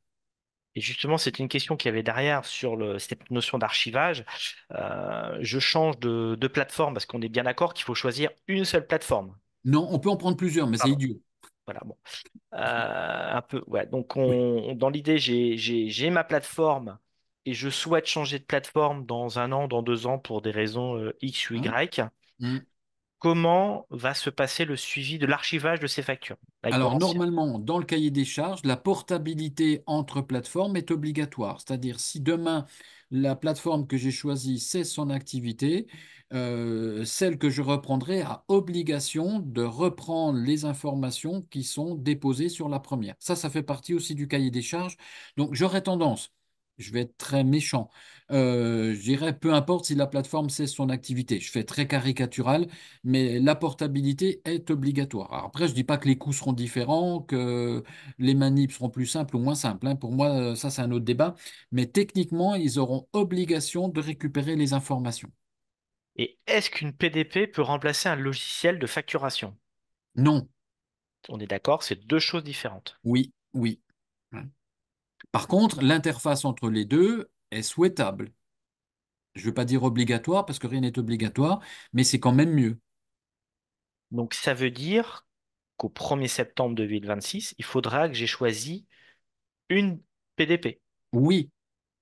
Speaker 1: et justement, c'était une question qu'il y avait derrière sur cette notion d'archivage. Je change de plateforme parce qu'on est bien d'accord qu'il faut choisir une seule plateforme.
Speaker 2: Non, on peut en prendre plusieurs, mais c'est
Speaker 1: Pardon.
Speaker 2: idiot.
Speaker 1: Voilà, bon. Un peu, ouais. Donc,
Speaker 2: Oui.
Speaker 1: dans l'idée, j'ai ma plateforme et je souhaite changer de plateforme dans un an, dans 2 ans pour des raisons X ou
Speaker 2: Hein.
Speaker 1: Y.
Speaker 2: Mm.
Speaker 1: Comment va se passer le suivi de l'archivage de ces factures avec mon
Speaker 2: Alors,
Speaker 1: ancien?
Speaker 2: normalement, dans le cahier des charges, la portabilité entre plateformes est obligatoire. C'est-à-dire, si demain, la plateforme que j'ai choisie cesse son activité, celle que je reprendrai a obligation de reprendre les informations qui sont déposées sur la première. Ça fait partie aussi du cahier des charges. Donc, j'aurais tendance, je vais être très méchant, je dirais peu importe si la plateforme cesse son activité. Je fais très caricatural, mais la portabilité est obligatoire. Alors après, je ne dis pas que les coûts seront différents, que les manips seront plus simples ou moins simples, hein. Pour moi, ça, c'est un autre débat. Mais techniquement, ils auront obligation de récupérer les informations.
Speaker 1: Et est-ce qu'une PDP peut remplacer un logiciel de facturation?
Speaker 2: Non,
Speaker 1: On est d'accord, c'est deux choses différentes.
Speaker 2: oui, oui. Hein. Par contre, l'interface entre les deux est souhaitable. Je ne veux pas dire obligatoire parce que rien n'est obligatoire, mais c'est quand même mieux.
Speaker 1: Donc, ça veut dire qu'au 1er septembre 2026, il faudra que j'ai choisi une PDP.
Speaker 2: Oui,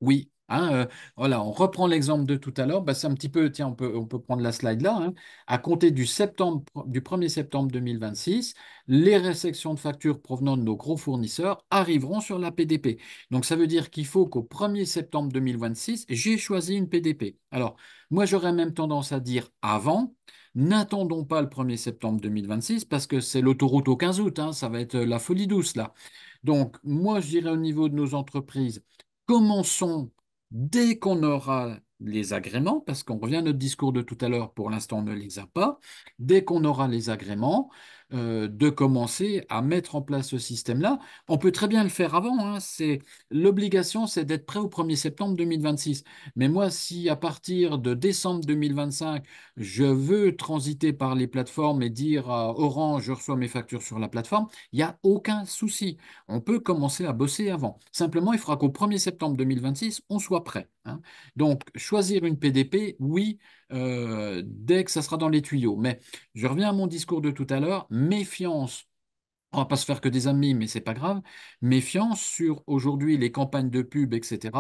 Speaker 2: oui. Hein, voilà, on reprend l'exemple de tout à l'heure. Bah, c'est un petit peu, tiens, on peut prendre la slide là, hein. À compter du 1er septembre 2026, les réceptions de factures provenant de nos gros fournisseurs arriveront sur la PDP. Donc, ça veut dire qu'il faut qu'au 1er septembre 2026, j'ai choisi une PDP. Alors, moi, j'aurais même tendance à dire avant, n'attendons pas le 1er septembre 2026 parce que c'est l'autoroute au 15 août, hein, ça va être la folie douce là. Donc, moi, je dirais au niveau de nos entreprises, commençons dès qu'on aura les agréments, parce qu'on revient à notre discours de tout à l'heure, pour l'instant, on ne les a pas. Dès qu'on aura les agréments, de commencer à mettre en place ce système-là. On peut très bien le faire avant, hein. L'obligation, c'est d'être prêt au 1er septembre 2026. Mais moi, si à partir de décembre 2025, je veux transiter par les plateformes et dire à Orange, je reçois mes factures sur la plateforme, il n'y a aucun souci. On peut commencer à bosser avant. Simplement, il faudra qu'au 1er septembre 2026, on soit prêt, hein. Donc, choisir une PDP, oui, dès que ça sera dans les tuyaux. Mais je reviens à mon discours de tout à l'heure, méfiance. On va pas se faire que des amis, mais c'est pas grave. Méfiance sur aujourd'hui les campagnes de pub, etc.,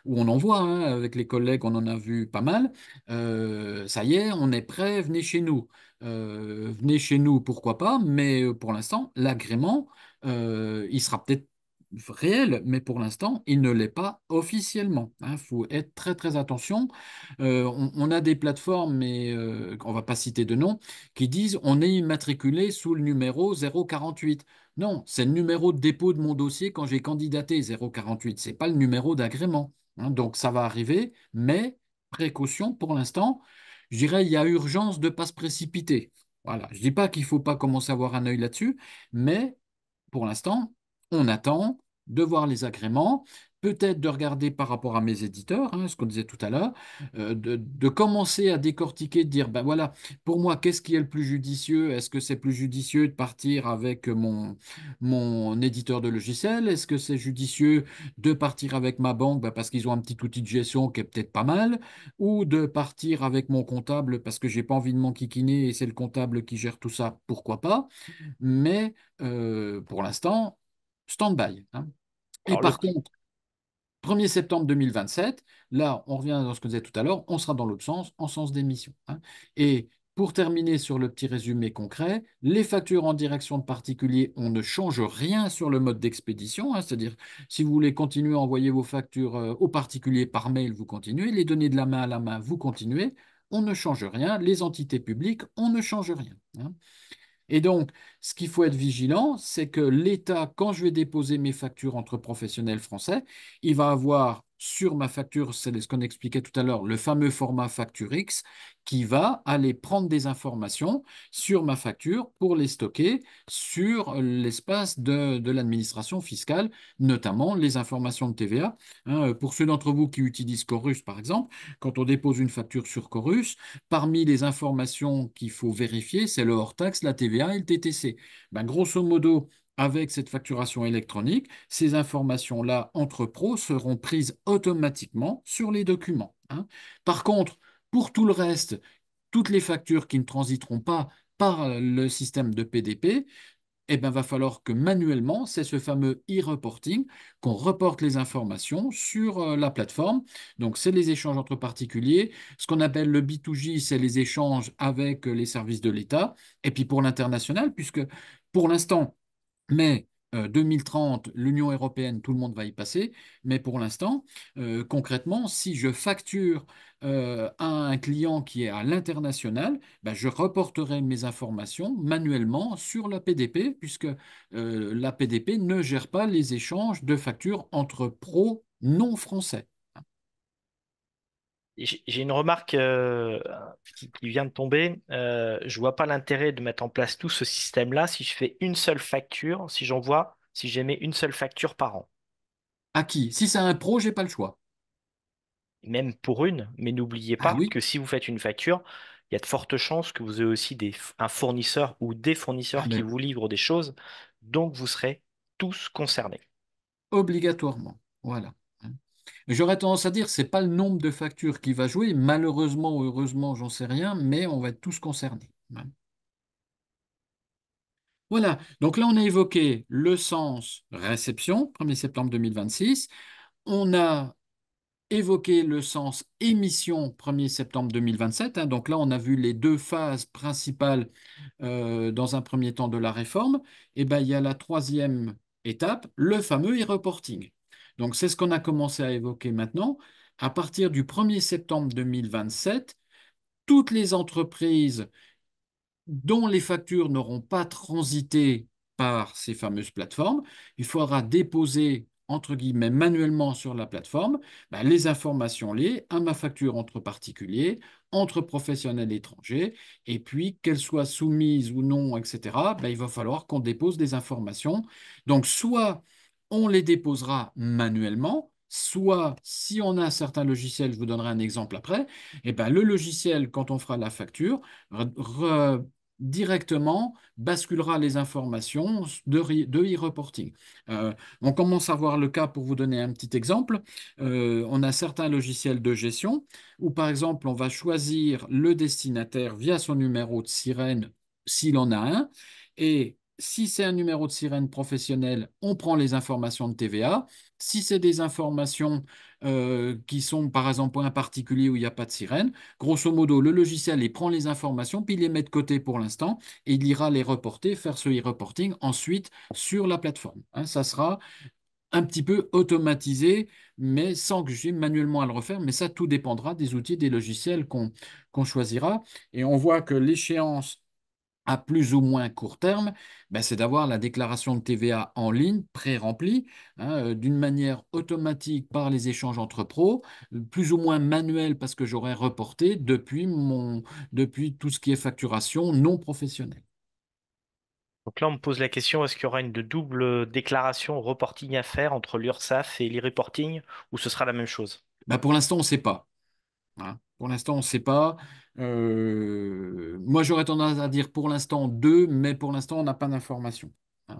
Speaker 2: où on en voit, hein, avec les collègues, on en a vu pas mal. Ça y est, on est prêt, venez chez nous, pourquoi pas, mais pour l'instant, l'agrément, il sera peut-être réel, mais pour l'instant, il ne l'est pas officiellement. Il faut être très très attention. On a des plateformes, mais on va pas citer de nom, qui disent on est immatriculé sous le numéro 048. Non, c'est le numéro de dépôt de mon dossier quand j'ai candidaté 048. C'est pas le numéro d'agrément, hein. Donc ça va arriver, mais précaution pour l'instant. Je dirais il y a urgence de ne pas se précipiter. Voilà. Je dis pas qu'il faut pas commencer à avoir un œil là-dessus, mais pour l'instant, on attend de voir les agréments, peut-être de regarder par rapport à mes éditeurs, hein, ce qu'on disait tout à l'heure, de commencer à décortiquer, de dire, ben voilà, pour moi, qu'est-ce qui est le plus judicieux? Est-ce que c'est plus judicieux de partir avec mon éditeur de logiciel? Est-ce que c'est judicieux de partir avec ma banque, ben parce qu'ils ont un petit outil de gestion qui est peut-être pas mal, ou de partir avec mon comptable parce que j'ai pas envie de m'enquiquiner et c'est le comptable qui gère tout ça, pourquoi pas? Mais pour l'instant, stand-by, hein. Et
Speaker 1: Alors le,
Speaker 2: par contre, 1er septembre 2027, là, on revient dans ce que je disais tout à l'heure, on sera dans l'autre sens, en sens d'émission, hein. Et pour terminer sur le petit résumé concret, les factures en direction de particuliers, on ne change rien sur le mode d'expédition, hein. C'est-à-dire, si vous voulez continuer à envoyer vos factures aux particuliers par mail, vous continuez. Les données de la main à la main, vous continuez. On ne change rien. Les entités publiques, on ne change rien, hein. Et donc, ce qu'il faut être vigilant, c'est que l'État, quand je vais déposer mes factures entre professionnels français, il va avoir sur ma facture, c'est ce qu'on expliquait tout à l'heure, le fameux format facture X, qui va aller prendre des informations sur ma facture pour les stocker sur l'espace de l'administration fiscale, notamment les informations de TVA, hein. Pour ceux d'entre vous qui utilisent Chorus, par exemple, quand on dépose une facture sur Chorus, parmi les informations qu'il faut vérifier, c'est le hors-taxe, la TVA et le TTC. Ben, grosso modo, avec cette facturation électronique, ces informations-là entre pros seront prises automatiquement sur les documents, hein. Par contre, pour tout le reste, toutes les factures qui ne transiteront pas par le système de PDP, eh ben, va falloir que manuellement, c'est ce fameux e-reporting, qu'on reporte les informations sur la plateforme. Donc, c'est les échanges entre particuliers. Ce qu'on appelle le B2G, c'est les échanges avec les services de l'État. Et puis pour l'international, puisque pour l'instant, mais 2030, l'Union européenne, tout le monde va y passer. Mais pour l'instant, concrètement, si je facture à un client qui est à l'international, ben, je reporterai mes informations manuellement sur la PDP, puisque la PDP ne gère pas les échanges de factures entre pros non français.
Speaker 1: J'ai une remarque qui vient de tomber. Je vois pas l'intérêt de mettre en place tout ce système-là si je fais une seule facture, si j'émets une seule facture par an.
Speaker 2: À qui? Si c'est un pro, j'ai pas le choix.
Speaker 1: Même pour une, mais n'oubliez
Speaker 2: Ah
Speaker 1: pas
Speaker 2: oui?
Speaker 1: que si vous faites une facture, il y a de fortes chances que vous ayez aussi un fournisseur ou des
Speaker 2: Ah
Speaker 1: fournisseurs qui
Speaker 2: ben,
Speaker 1: vous livrent des choses, donc vous serez tous concernés.
Speaker 2: obligatoirement. Voilà. J'aurais tendance à dire, c'est pas le nombre de factures qui va jouer. Malheureusement ou heureusement, j'en sais rien, mais on va être tous concernés. Voilà. Donc là, on a évoqué le sens réception, 1er septembre 2026. On a évoqué le sens émission, 1er septembre 2027, hein. Donc là, on a vu les deux phases principales dans un premier temps de la réforme. Et ben, il y a la troisième étape, le fameux e-reporting. Donc c'est ce qu'on a commencé à évoquer maintenant. À partir du 1er septembre 2027, toutes les entreprises dont les factures n'auront pas transité par ces fameuses plateformes, il faudra déposer entre guillemets, manuellement sur la plateforme, ben, les informations liées à ma facture entre particuliers, entre professionnels étrangers, et puis qu'elles soient soumises ou non, etc., ben, il va falloir qu'on dépose des informations. Donc, soit on les déposera manuellement, soit si on a un certain logiciel, je vous donnerai un exemple après, et ben, le logiciel, quand on fera la facture, directement basculera les informations de e-reporting. Euh, on commence à voir le cas pour vous donner un petit exemple. On a certains logiciels de gestion où, par exemple, on va choisir le destinataire via son numéro de sirène s'il en a un. Et si c'est un numéro de sirène professionnel, on prend les informations de TVA. Si c'est des informations qui sont, par exemple, pour un particulier où il n'y a pas de sirène, grosso modo, le logiciel, il prend les informations, puis il les met de côté pour l'instant, et il ira les reporter, faire ce e-reporting ensuite sur la plateforme. Hein, ça sera un petit peu automatisé, mais sans que j'ai manuellement à le refaire. Mais ça, tout dépendra des outils, des logiciels qu'on choisira. Et on voit que l'échéance à plus ou moins court terme, ben, c'est d'avoir la déclaration de TVA en ligne, pré-remplie, hein, d'une manière automatique par les échanges entre pros, plus ou moins manuel parce que j'aurais reporté depuis tout ce qui est facturation non professionnelle.
Speaker 1: Donc là, on me pose la question, est-ce qu'il y aura une double déclaration reporting à faire entre l'URSSAF et l'e-reporting, ou ce sera la même chose?
Speaker 2: Ben, pour l'instant, on ne sait pas. Hein. Pour l'instant, on ne sait pas. Moi, j'aurais tendance à dire pour l'instant deux, mais pour l'instant, on n'a pas d'informations. Hein,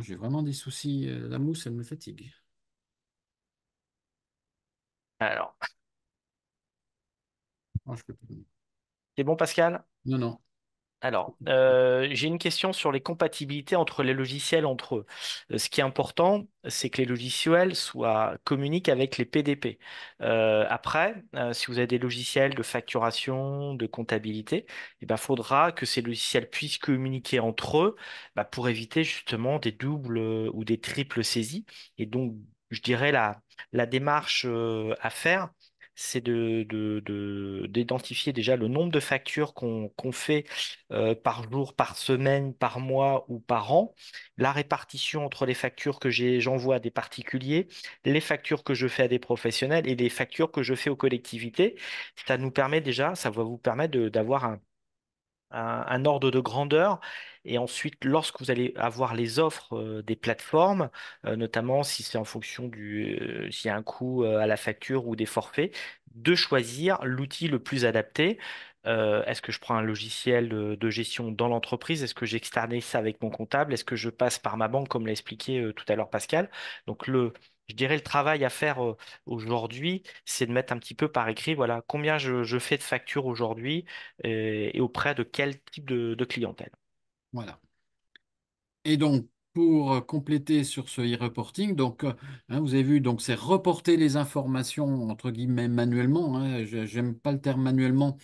Speaker 2: j'ai vraiment des soucis. La mousse, elle me fatigue.
Speaker 1: Alors,
Speaker 2: Oh, je peux plus.
Speaker 1: c'est bon, Pascal?
Speaker 2: Non, non.
Speaker 1: Alors, j'ai une question sur les compatibilités entre les logiciels entre eux. Ce qui est important, c'est que les logiciels communiquent avec les PDP. Après, si vous avez des logiciels de facturation, de comptabilité, il faudra que ces logiciels puissent communiquer entre eux pour éviter justement des doubles ou des triples saisies. Et donc, je dirais la démarche à faire, c'est d'identifier déjà le nombre de factures qu'on fait par jour, par semaine, par mois ou par an, la répartition entre les factures que j'envoie à des particuliers, les factures que je fais à des professionnels et les factures que je fais aux collectivités. Ça nous permet déjà, ça va vous permettre d'avoir un ordre de grandeur. Et ensuite, lorsque vous allez avoir les offres des plateformes, notamment si c'est en fonction s'il y a un coût à la facture ou des forfaits, de choisir l'outil le plus adapté. Est-ce que je prends un logiciel de gestion dans l'entreprise? Est-ce que j'externalise ça avec mon comptable? Est-ce que je passe par ma banque, comme l'a expliqué tout à l'heure Pascal? Donc je dirais le travail à faire aujourd'hui, c'est de mettre un petit peu par écrit, voilà, combien je fais de factures aujourd'hui et auprès de quel type de clientèle.
Speaker 2: Voilà. Et donc, pour compléter sur ce e-reporting, donc, hein, vous avez vu, donc c'est reporter les informations, entre guillemets, manuellement. Hein, j'aime pas le terme manuellement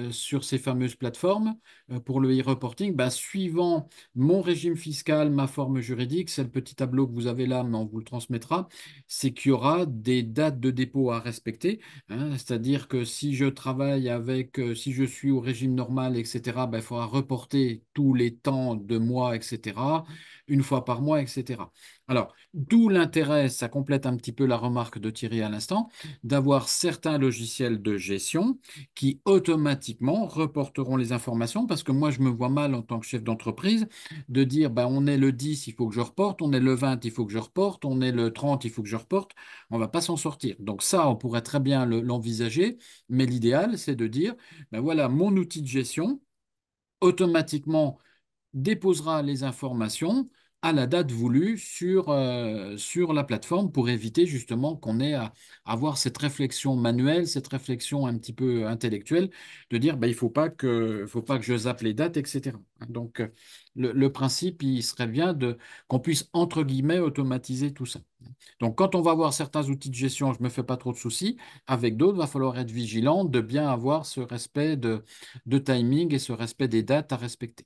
Speaker 2: sur ces fameuses plateformes pour le e-reporting, bah, suivant mon régime fiscal, ma forme juridique, c'est le petit tableau que vous avez là, mais on vous le transmettra, c'est qu'il y aura des dates de dépôt à respecter. Hein, c'est-à-dire que si je travaille avec, si je suis au régime normal, etc., bah, il faudra reporter tous les temps de mois, etc., une fois par mois, etc. Alors, d'où l'intérêt, ça complète un petit peu la remarque de Thierry à l'instant, d'avoir certains logiciels de gestion qui automatiquement reporteront les informations parce que moi, je me vois mal en tant que chef d'entreprise de dire ben, on est le 10, il faut que je reporte, on est le 20, il faut que je reporte, on est le 30, il faut que je reporte. On ne va pas s'en sortir. Donc ça, on pourrait très bien l'envisager, mais l'idéal, c'est de dire ben voilà, mon outil de gestion automatiquement déposera les informations à la date voulue sur la plateforme pour éviter justement qu'on ait à avoir cette réflexion manuelle, cette réflexion un petit peu intellectuelle, de dire ben, il faut pas que je zappe les dates, etc. Donc le principe, il serait bien qu'on puisse entre guillemets automatiser tout ça. Donc quand on va avoir certains outils de gestion, je ne me fais pas trop de soucis. Avec d'autres, il va falloir être vigilant de bien avoir ce respect de timing et ce respect des dates à respecter.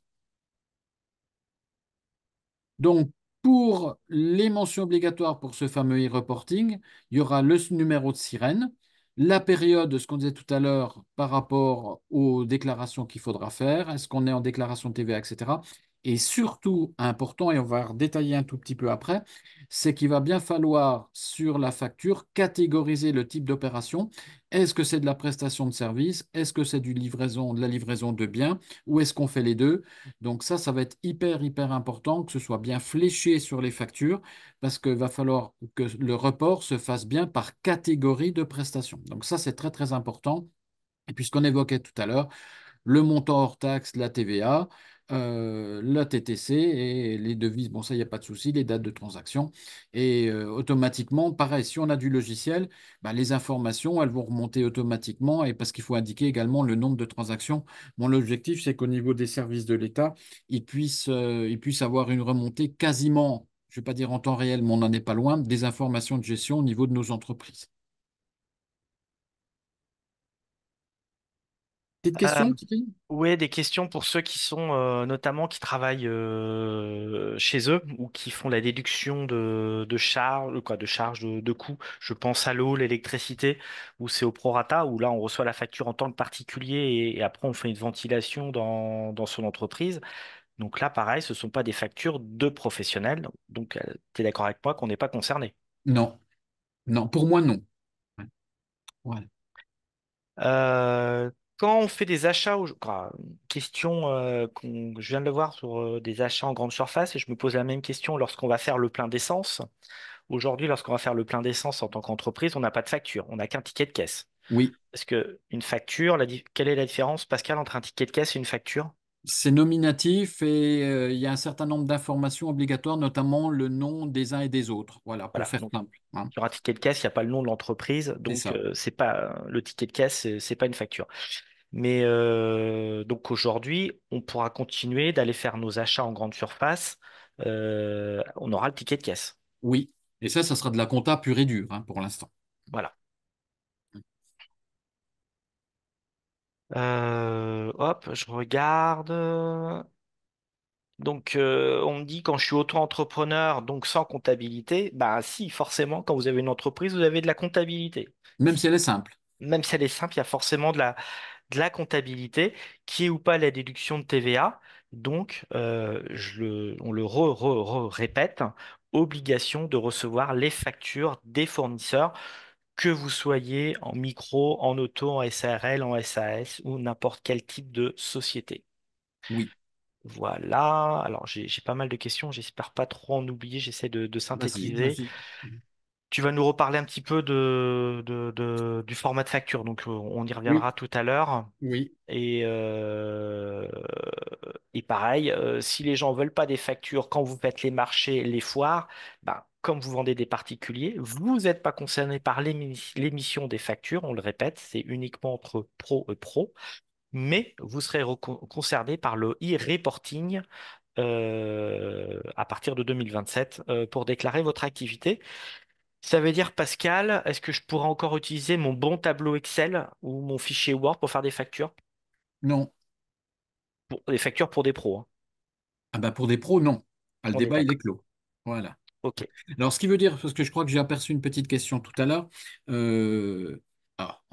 Speaker 2: Donc, pour les mentions obligatoires pour ce fameux e-reporting, il y aura le numéro de sirène, la période, ce qu'on disait tout à l'heure, par rapport aux déclarations qu'il faudra faire, est-ce qu'on est en déclaration de TVA, etc. Et surtout, important, et on va détailler un tout petit peu après, c'est qu'il va bien falloir sur la facture catégoriser le type d'opération. Est-ce que c'est de la prestation de service? Est-ce que c'est de la livraison de biens? Ou est-ce qu'on fait les deux? Donc ça va être hyper, hyper important que ce soit bien fléché sur les factures parce qu'il va falloir que le report se fasse bien par catégorie de prestation. Donc ça, c'est très, très important. Et puis ce qu'on évoquait tout à l'heure, le montant hors taxe, la TVA, la TTC et les devises. Bon, ça, il n'y a pas de souci, les dates de transaction. Et automatiquement, pareil, si on a du logiciel, bah, les informations, elles vont remonter automatiquement et parce qu'il faut indiquer également le nombre de transactions. Bon, l'objectif, c'est qu'au niveau des services de l'État, ils puissent avoir une remontée quasiment, je ne vais pas dire en temps réel, mais on n'en est pas loin, des informations de gestion au niveau de nos entreprises. Petite
Speaker 1: Euh,
Speaker 2: question, Thierry?
Speaker 1: ouais, des questions pour ceux qui sont notamment qui travaillent chez eux ou qui font la déduction de charges, quoi, de charges de coûts. Je pense à l'eau, l'électricité, où c'est au prorata, où là on reçoit la facture en tant que particulier et après on fait une ventilation dans son entreprise. Donc là, pareil, ce ne sont pas des factures de professionnels. Donc tu es d'accord avec moi qu'on n'est pas concerné.
Speaker 2: Non, non, pour moi, non. Ouais. Voilà.
Speaker 1: Quand on fait des achats, question je viens de le voir sur des achats en grande surface et je me pose la même question lorsqu'on va faire le plein d'essence. Aujourd'hui, lorsqu'on va faire le plein d'essence en tant qu'entreprise, on n'a pas de facture, on n'a qu'un ticket de caisse.
Speaker 2: Oui,
Speaker 1: Parce que une facture, quelle est la différence, Pascal, entre un ticket de caisse et une facture?
Speaker 2: c'est nominatif et il y a un certain nombre d'informations obligatoires, notamment le nom des uns et des autres. Voilà, pour
Speaker 1: Voilà,
Speaker 2: faire
Speaker 1: donc
Speaker 2: simple, hein.
Speaker 1: sur un ticket de caisse, il n'y a pas le nom de l'entreprise,
Speaker 2: C'est
Speaker 1: donc
Speaker 2: ça.
Speaker 1: c'est pas le ticket de caisse, c'est pas une facture. Mais donc aujourd'hui, on pourra continuer d'aller faire nos achats en grande surface. On aura le ticket de caisse.
Speaker 2: Oui. Et ça sera de la compta pure et dure, hein, pour l'instant.
Speaker 1: Voilà. Hop, je regarde. Donc, on me dit quand je suis auto-entrepreneur, donc sans comptabilité, bah si, forcément, quand vous avez une entreprise, vous avez de la comptabilité.
Speaker 2: Même si elle est simple.
Speaker 1: Même si elle est simple, il y a forcément de la comptabilité, qui est ou pas la déduction de TVA. Donc, on le répète, obligation de recevoir les factures des fournisseurs, que vous soyez en micro, en auto, en SARL, en SAS ou n'importe quel type de société.
Speaker 2: Oui.
Speaker 1: Voilà. Alors, j'ai pas mal de questions. J'espère pas trop en oublier. J'essaie de
Speaker 2: Vas-y,
Speaker 1: synthétiser.
Speaker 2: vas-y.
Speaker 1: Tu vas nous reparler un petit peu du format de facture. Donc, on y
Speaker 2: Oui,
Speaker 1: reviendra tout à l'heure.
Speaker 2: oui,
Speaker 1: Et pareil, si les gens veulent pas des factures quand vous faites les marchés, les foires, ben, comme vous vendez des particuliers, vous n'êtes pas concerné par l'émission des factures. On le répète, c'est uniquement entre pro et pro. Mais vous serez concerné par le e-reporting à partir de 2027 pour déclarer votre activité. Ça veut dire, Pascal, est-ce que je pourrais encore utiliser mon bon tableau Excel ou mon fichier Word pour faire des factures?
Speaker 2: non.
Speaker 1: Des factures pour des pros, hein.
Speaker 2: Ah bah pour des pros, non. Ah, le
Speaker 1: On est
Speaker 2: débat, il est
Speaker 1: d'accord.
Speaker 2: clos. Voilà.
Speaker 1: Ok.
Speaker 2: Alors, ce qui veut dire, parce que je crois que j'ai aperçu une petite question tout à l'heure, euh, alors,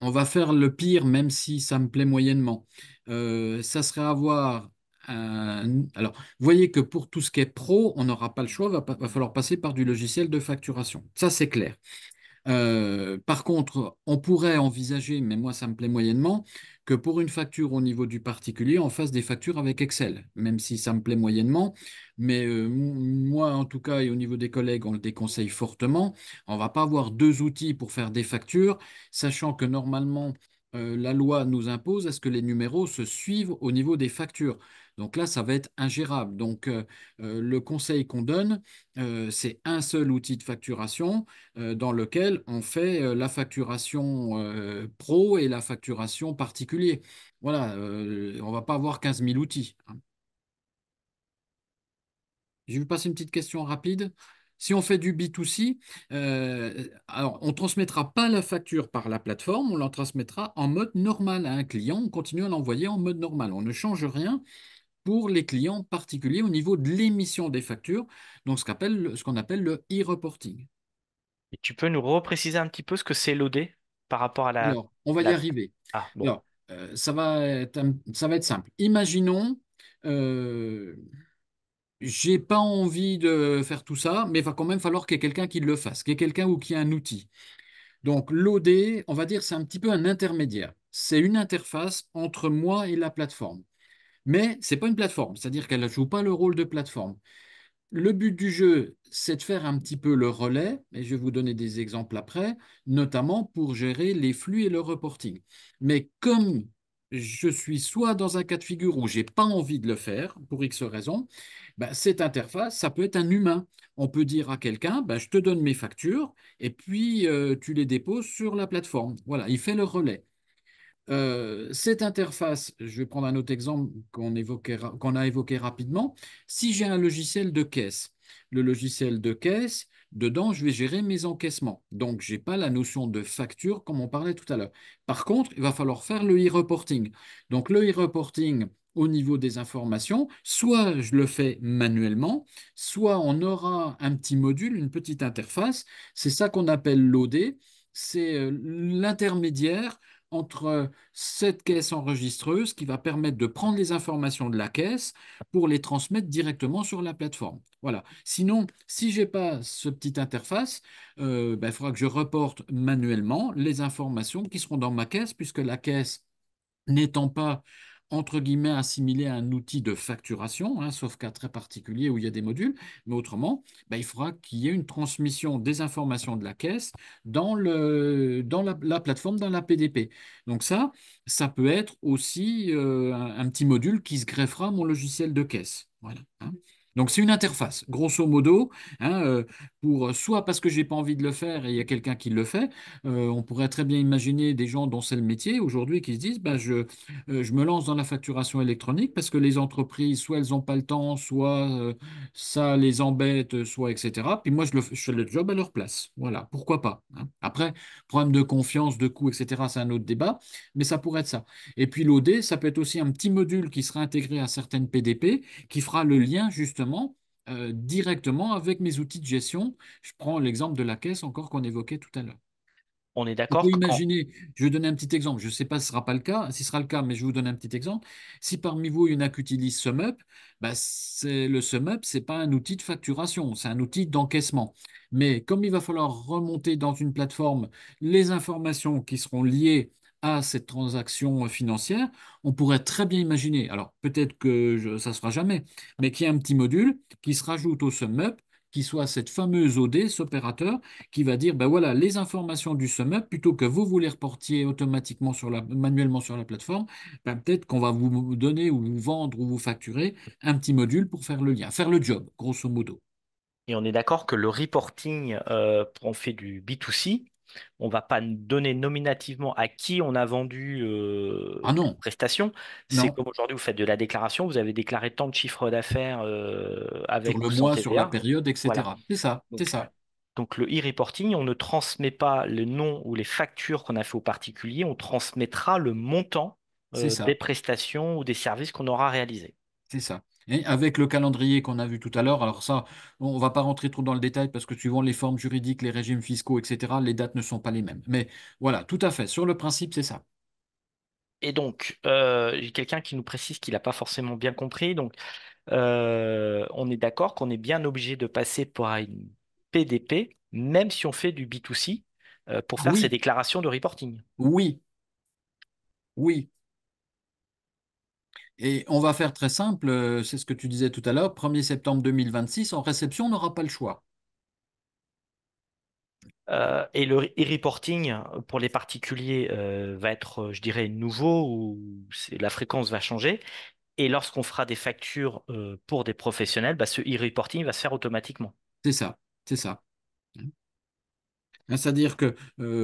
Speaker 2: on va faire le pire, même si ça me plaît moyennement. Ça serait avoir un... Alors, vous voyez que pour tout ce qui est pro, on n'aura pas le choix, va falloir passer par du logiciel de facturation. Ça, c'est clair. Par contre, on pourrait envisager, mais moi ça me plaît moyennement, que pour une facture au niveau du particulier, on fasse des factures avec Excel, même si ça me plaît moyennement. Mais moi, en tout cas, et au niveau des collègues, on le déconseille fortement. On ne va pas avoir deux outils pour faire des factures, sachant que normalement, la loi nous impose à ce que les numéros se suivent au niveau des factures. Donc là, ça va être ingérable. Donc, le conseil qu'on donne, c'est un seul outil de facturation dans lequel on fait la facturation pro et la facturation particulier. Voilà, on ne va pas avoir 15 000 outils, hein. Je vais vous passer une petite question rapide. Si on fait du B2C, alors on ne transmettra pas la facture par la plateforme, on la transmettra en mode normal à un client, on continue à l'envoyer en mode normal. On ne change rien pour les clients particuliers au niveau de l'émission des factures, donc ce qu'on appelle le e-reporting.
Speaker 1: Et tu peux nous repréciser un petit peu ce que c'est l'OD par rapport à
Speaker 2: Alors, on va y
Speaker 1: la...
Speaker 2: arriver.
Speaker 1: Ah, bon.
Speaker 2: Alors, ça va être simple. Imaginons euh, j'ai pas envie de faire tout ça, mais il va quand même falloir qu'il y ait quelqu'un qui le fasse, qu'il y ait quelqu'un ou qui ait un outil. Donc l'OD, on va dire, c'est un petit peu un intermédiaire. C'est une interface entre moi et la plateforme. Mais c'est pas une plateforme, c'est-à-dire qu'elle ne joue pas le rôle de plateforme. Le but du jeu, c'est de faire un petit peu le relais, et je vais vous donner des exemples après, notamment pour gérer les flux et le reporting. Mais comme je suis soit dans un cas de figure où j'ai pas envie de le faire, pour X raisons, ben, cette interface, ça peut être un humain. On peut dire à quelqu'un, ben, je te donne mes factures, et puis tu les déposes sur la plateforme. Voilà, il fait le relais. Cette interface, je vais prendre un autre exemple qu'on a évoqué rapidement. Si j'ai un logiciel de caisse, le logiciel de caisse, dedans, je vais gérer mes encaissements. Donc, je n'ai pas la notion de facture comme on parlait tout à l'heure. Par contre, il va falloir faire le e-reporting. Donc, le e-reporting au niveau des informations, soit je le fais manuellement, soit on aura un petit module, une petite interface. C'est ça qu'on appelle l'OD. C'est l'intermédiaire entre cette caisse enregistreuse qui va permettre de prendre les informations de la caisse pour les transmettre directement sur la plateforme. Voilà. Sinon, si je n'ai pas ce petit interface, ben, il faudra que je reporte manuellement les informations qui seront dans ma caisse, puisque la caisse n'étant pas, entre guillemets, assimilé à un outil de facturation, hein, sauf cas très particulier où il y a des modules, mais autrement, ben, il faudra qu'il y ait une transmission des informations de la caisse dans la plateforme, dans la PDP. Donc ça peut être aussi un petit module qui se greffera à mon logiciel de caisse. Voilà, hein. Donc c'est une interface, grosso modo, hein, pour soit parce que j'ai pas envie de le faire et il y a quelqu'un qui le fait, on pourrait très bien imaginer des gens dont c'est le métier aujourd'hui qui se disent bah, je me lance dans la facturation électronique parce que les entreprises, soit elles n'ont pas le temps, soit ça les embête, soit etc. Puis moi, je fais le job à leur place. Voilà, pourquoi pas, hein. Après, problème de confiance, de coût, etc., c'est un autre débat, mais ça pourrait être ça. Et puis l'OD, ça peut être aussi un petit module qui sera intégré à certaines PDP qui fera le lien justement directement avec mes outils de gestion. Je prends l'exemple de la caisse encore qu'on évoquait tout à l'heure.
Speaker 1: On est
Speaker 2: On peut
Speaker 1: d'accord que quand
Speaker 2: imaginer, je vais donner un petit exemple, je ne sais pas si ce sera pas le cas, si ce sera le cas, mais je vais vous donner un petit exemple. Si parmi vous, il y en a qui utilisent SumUp, bah, le SumUp, ce n'est pas un outil de facturation, c'est un outil d'encaissement. Mais comme il va falloir remonter dans une plateforme les informations qui seront liées à cette transaction financière, on pourrait très bien imaginer, alors peut-être que ça ne se fera jamais, mais qu'il y ait un petit module qui se rajoute au SumUp, qui soit cette fameuse OD, ce opérateur, qui va dire, ben voilà, les informations du SumUp, plutôt que vous les reportiez automatiquement manuellement sur la plateforme, ben peut-être qu'on va vous donner ou vous vendre ou vous facturer un petit module pour faire le lien, faire le job, grosso modo.
Speaker 1: Et on est d'accord que le reporting, on fait du B2C, on va pas donner nominativement à qui on a vendu
Speaker 2: Ah
Speaker 1: telle
Speaker 2: non,
Speaker 1: prestation. C'est
Speaker 2: non,
Speaker 1: comme aujourd'hui, vous faites de la déclaration, vous avez déclaré tant de chiffre d'affaires
Speaker 2: sur
Speaker 1: avec
Speaker 2: le
Speaker 1: ou sans
Speaker 2: mois, sur la
Speaker 1: TVA.
Speaker 2: période,
Speaker 1: Voilà.
Speaker 2: etc. C'est ça, c'est
Speaker 1: Donc,
Speaker 2: ça,
Speaker 1: donc le e-reporting, on ne transmet pas le nom ou les factures qu'on a fait aux particuliers, on transmettra le montant
Speaker 2: c'est
Speaker 1: des
Speaker 2: ça.
Speaker 1: prestations ou des services qu'on aura réalisés.
Speaker 2: C'est ça. Et avec le calendrier qu'on a vu tout à l'heure, alors ça, on ne va pas rentrer trop dans le détail parce que suivant les formes juridiques, les régimes fiscaux, etc., les dates ne sont pas les mêmes. Mais voilà, tout à fait. Sur le principe, c'est ça.
Speaker 1: Et donc, j'ai quelqu'un qui nous précise qu'il n'a pas forcément bien compris. Donc, on est d'accord qu'on est bien obligé de passer par une PDP, même si on fait du B2C, pour faire ces
Speaker 2: Oui,
Speaker 1: déclarations de reporting.
Speaker 2: oui, oui. Et on va faire très simple, c'est ce que tu disais tout à l'heure, 1er septembre 2026, en réception, on n'aura pas le choix.
Speaker 1: Et le e-reporting pour les particuliers va être, je dirais, nouveau ou la fréquence va changer. Et lorsqu'on fera des factures pour des professionnels, bah, ce e-reporting va se faire automatiquement.
Speaker 2: C'est ça, c'est ça. Hein, c'est-à-dire que,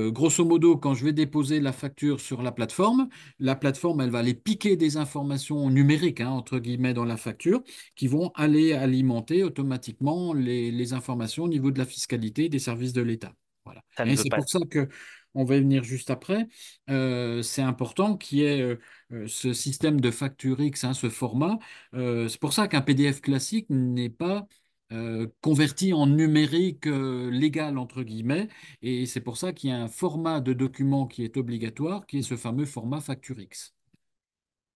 Speaker 2: grosso modo, quand je vais déposer la facture sur la plateforme, elle va aller piquer des informations numériques, hein, entre guillemets, dans la facture, qui vont aller alimenter automatiquement les informations au niveau de la fiscalité et des services de l'État. Voilà.
Speaker 1: Ça ne
Speaker 2: Et
Speaker 1: veut
Speaker 2: c'est
Speaker 1: pas.
Speaker 2: pour ça que, on va y venir juste après, c'est important qu'il y ait ce système de facture X, hein, ce format. C'est pour ça qu'un PDF classique n'est pas converti en numérique légal, entre guillemets, et c'est pour ça qu'il y a un format de document qui est obligatoire, qui est ce fameux format Facturix.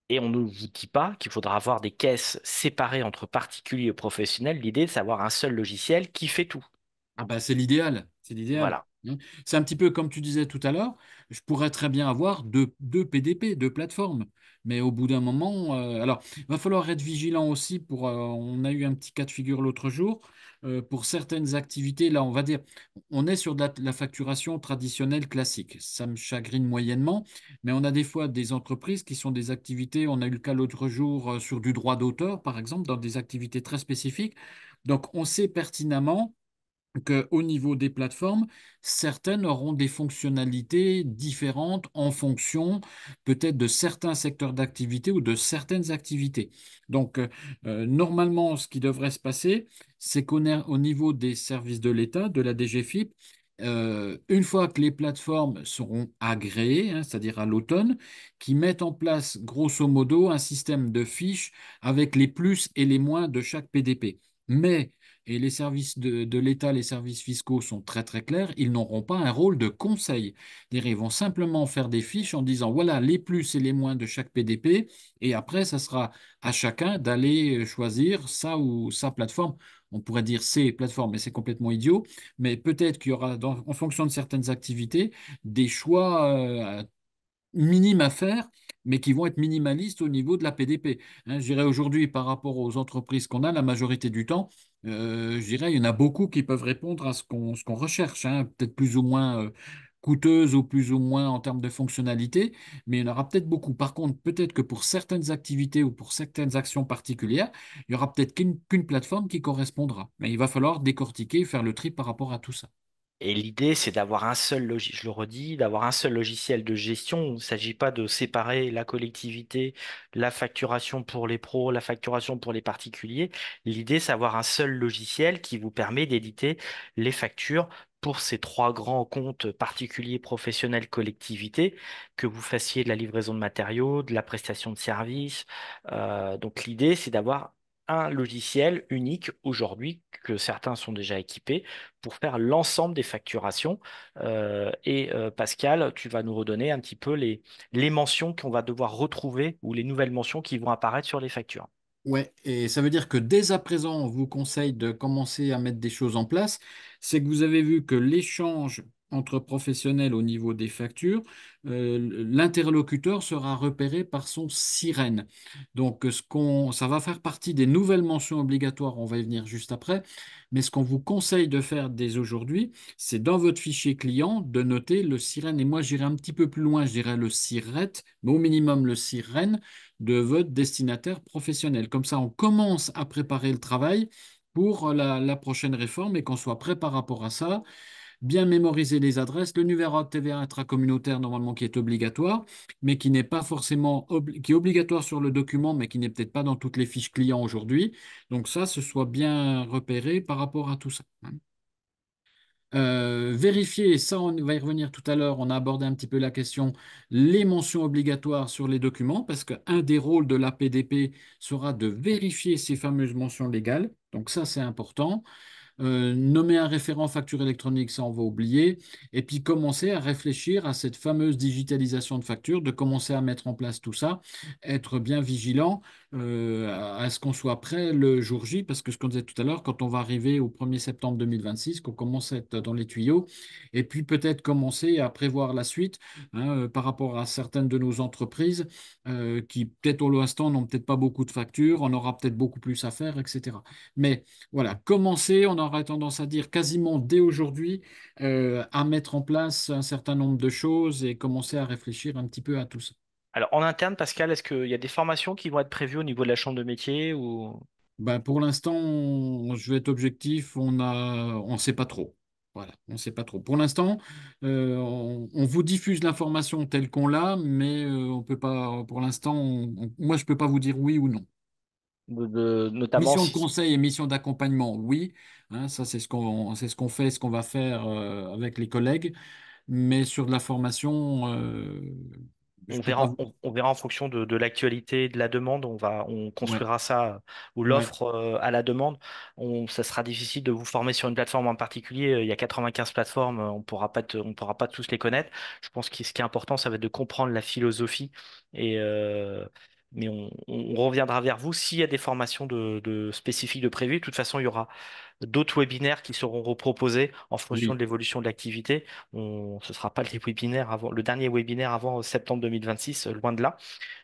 Speaker 1: Et on ne vous dit pas qu'il faudra avoir des caisses séparées entre particuliers et professionnels. L'idée, c'est d'avoir un seul logiciel qui fait tout.
Speaker 2: Ah bah c'est l'idéal, c'est l'idéal.
Speaker 1: Voilà.
Speaker 2: Hein. C'est un petit peu comme tu disais tout à l'heure, je pourrais très bien avoir deux PDP, deux plateformes. Mais au bout d'un moment, alors il va falloir être vigilant aussi pour, on a eu un petit cas de figure l'autre jour, pour certaines activités, là on va dire, on est sur de la facturation traditionnelle classique. Ça me chagrine moyennement, mais on a des fois des entreprises qui sont des activités, on a eu le cas l'autre jour sur du droit d'auteur, par exemple, dans des activités très spécifiques. Donc on sait pertinemment qu'au niveau des plateformes, certaines auront des fonctionnalités différentes en fonction peut-être de certains secteurs d'activité ou de certaines activités. Donc, normalement, ce qui devrait se passer, c'est au niveau des services de l'État, de la DGFiP, une fois que les plateformes seront agréées, hein, c'est-à-dire à l'automne, qui mettent en place grosso modo un système de fiches avec les plus et les moins de chaque PDP. Mais et les services de l'État, les services fiscaux sont très très clairs, ils n'auront pas un rôle de conseil. C'est-à-dire, ils vont simplement faire des fiches en disant voilà les plus et les moins de chaque PDP, et après, ça sera à chacun d'aller choisir sa ou sa plateforme. On pourrait dire ces plateformes, mais c'est complètement idiot. Mais peut-être qu'il y aura, en fonction de certaines activités, des choix minimes à faire, mais qui vont être minimalistes au niveau de la PDP. Hein, je dirais aujourd'hui, par rapport aux entreprises qu'on a, la majorité du temps, je dirais, il y en a beaucoup qui peuvent répondre à ce qu'on recherche, hein, peut-être plus ou moins coûteuses ou plus ou moins en termes de fonctionnalité, mais il y en aura peut-être beaucoup. Par contre, peut-être que pour certaines activités ou pour certaines actions particulières, il y aura peut-être qu'une plateforme qui correspondra. Mais il va falloir décortiquer et faire le tri par rapport à tout ça.
Speaker 1: Et l'idée, c'est d'avoir un seul je le redis, d'avoir un seul logiciel de gestion. Il ne s'agit pas de séparer la collectivité, la facturation pour les pros, la facturation pour les particuliers. L'idée, c'est d'avoir un seul logiciel qui vous permet d'éditer les factures pour ces trois grands comptes particuliers, professionnels, collectivités, que vous fassiez de la livraison de matériaux, de la prestation de services. Donc l'idée, c'est d'avoir un logiciel unique aujourd'hui que certains sont déjà équipés pour faire l'ensemble des facturations. Pascal, tu vas nous redonner un petit peu les mentions qu'on va devoir retrouver ou les nouvelles mentions qui vont apparaître sur les factures.
Speaker 2: Ouais, et ça veut dire que dès à présent, on vous conseille de commencer à mettre des choses en place. C'est que vous avez vu que l'échange entre professionnels au niveau des factures, l'interlocuteur sera repéré par son sirène. Donc, ça va faire partie des nouvelles mentions obligatoires, on va y venir juste après. Mais ce qu'on vous conseille de faire dès aujourd'hui, c'est dans votre fichier client de noter le sirène. Et moi, j'irai un petit peu plus loin, je dirais le siret, mais au minimum le sirène de votre destinataire professionnel. Comme ça, on commence à préparer le travail pour la prochaine réforme et qu'on soit prêt par rapport à ça. Bien mémoriser les adresses, le numéro de TVA intracommunautaire normalement qui est obligatoire, mais qui n'est pas forcément qui est obligatoire sur le document, mais qui n'est peut-être pas dans toutes les fiches clients aujourd'hui. Donc ça, ce soit bien repéré par rapport à tout ça. Hein. Vérifier, ça on va y revenir tout à l'heure, on a abordé un petit peu la question, les mentions obligatoires sur les documents, parce qu'un des rôles de l'APDP sera de vérifier ces fameuses mentions légales. Donc ça, c'est important. Nommer un référent facture électronique, ça on va oublier. Et puis commencer à réfléchir à cette fameuse digitalisation de factures, de commencer à mettre en place tout ça, être bien vigilant à ce qu'on soit prêt le jour J, parce que ce qu'on disait tout à l'heure, quand on va arriver au 1er septembre 2026, qu'on commence à être dans les tuyaux, et puis peut-être commencer à prévoir la suite hein, par rapport à certaines de nos entreprises qui peut-être au l'instant n'ont peut-être pas beaucoup de factures, on aura peut-être beaucoup plus à faire, etc. Mais voilà, commencer, on aurait tendance à dire quasiment dès aujourd'hui, à mettre en place un certain nombre de choses et commencer à réfléchir un petit peu à tout ça.
Speaker 1: Alors, en interne, Pascal, est-ce qu'il y a des formations qui vont être prévues au niveau de la chambre de métier ou...
Speaker 2: Ben, pour l'instant, je vais être objectif, on sait pas trop. Voilà, on ne sait pas trop. Pour l'instant, on vous diffuse l'information telle qu'on l'a, mais on peut pas, pour l'instant, moi, je peux pas vous dire oui ou non.
Speaker 1: notamment
Speaker 2: Mission de
Speaker 1: si
Speaker 2: conseil et mission d'accompagnement, oui. Hein, ça, c'est ce qu'on fait, ce qu'on va faire avec les collègues. Mais sur de la formation, je
Speaker 1: on
Speaker 2: peux pas
Speaker 1: verra,
Speaker 2: vous.
Speaker 1: on verra en fonction de l'actualité et de la demande, on
Speaker 2: Ouais,
Speaker 1: construira ça ou
Speaker 2: ouais.
Speaker 1: l'offre à la demande. Ça sera difficile de vous former sur une plateforme en particulier. Il y a 95 plateformes, on pourra pas tous les connaître. Je pense que ce qui est important, ça va être de comprendre la philosophie et, mais on reviendra vers vous s'il y a des formations spécifiques de prévues. De toute façon, il y aura d'autres webinaires qui seront reproposés en fonction de
Speaker 2: Oui.
Speaker 1: l'évolution de l'activité. Ce sera pas le dernier webinaire avant septembre 2026, loin de là,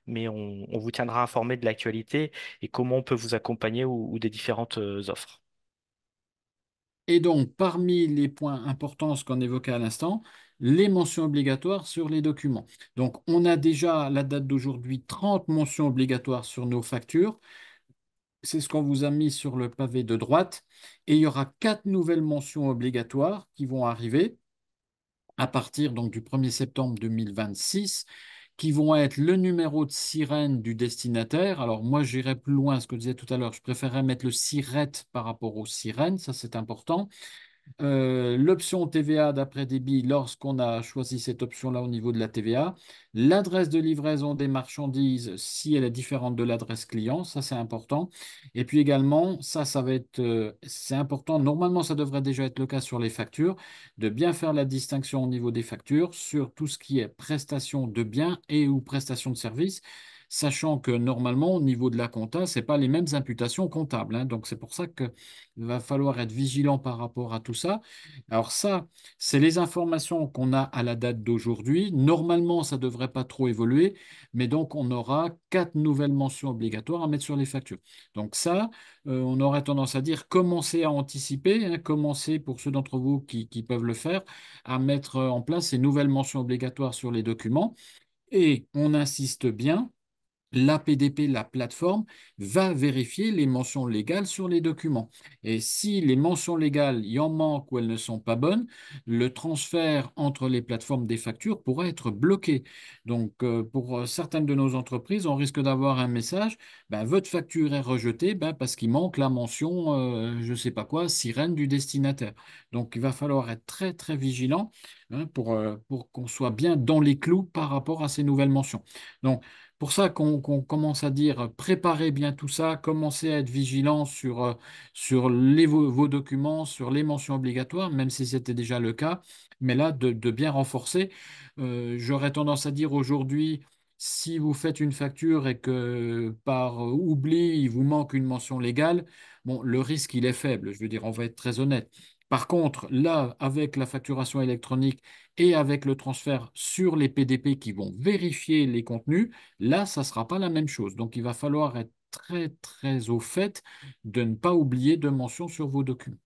Speaker 1: mais on vous tiendra informé de l'actualité et comment on peut vous accompagner ou des différentes offres.
Speaker 2: Et donc, parmi les points importants, ce qu'on évoquait à l'instant, les mentions obligatoires sur les documents. Donc, on a déjà, à la date d'aujourd'hui, 30 mentions obligatoires sur nos factures. C'est ce qu'on vous a mis sur le pavé de droite. Et il y aura 4 nouvelles mentions obligatoires qui vont arriver à partir donc, du 1er septembre 2026, qui vont être le numéro de sirène du destinataire. Alors moi, j'irai plus loin, ce que je disais tout à l'heure, je préférerais mettre le siret par rapport aux sirènes, ça c'est important. L'option TVA d'après débit lorsqu'on a choisi cette option-là au niveau de la TVA, l'adresse de livraison des marchandises si elle est différente de l'adresse client, ça c'est important. Et puis également, ça va être, c'est important, normalement ça devrait déjà être le cas sur les factures, de bien faire la distinction au niveau des factures sur tout ce qui est prestation de biens et ou prestation de services. Sachant que normalement, au niveau de la compta, ce n'est pas les mêmes imputations comptables, hein. Donc, c'est pour ça qu'il va falloir être vigilant par rapport à tout ça. Alors ça, c'est les informations qu'on a à la date d'aujourd'hui. Normalement, ça ne devrait pas trop évoluer, mais donc on aura 4 nouvelles mentions obligatoires à mettre sur les factures. Donc ça, on aurait tendance à dire commencez à anticiper, hein, commencez pour ceux d'entre vous qui peuvent le faire, à mettre en place ces nouvelles mentions obligatoires sur les documents. Et on insiste bien, l'APDP, la plateforme, va vérifier les mentions légales sur les documents. Et si les mentions légales, il y en manque ou elles ne sont pas bonnes, le transfert entre les plateformes des factures pourra être bloqué. Donc, pour certaines de nos entreprises, on risque d'avoir un message, ben, votre facture est rejetée ben, parce qu'il manque la mention, je ne sais pas quoi, sirène du destinataire. Donc, il va falloir être très, très vigilant, hein, pour qu'on soit bien dans les clous par rapport à ces nouvelles mentions. Donc, pour ça qu'on commence à dire préparez bien tout ça, commencez à être vigilant sur vos documents, sur les mentions obligatoires, même si c'était déjà le cas, mais là, de bien renforcer. J'aurais tendance à dire aujourd'hui, si vous faites une facture et que par oubli, il vous manque une mention légale, bon, le risque, il est faible. Je veux dire, on va être très honnête. Par contre, là, avec la facturation électronique et avec le transfert sur les PDP qui vont vérifier les contenus, là, ça ne sera pas la même chose. Donc, il va falloir être très, très au fait de ne pas oublier de mention sur vos documents.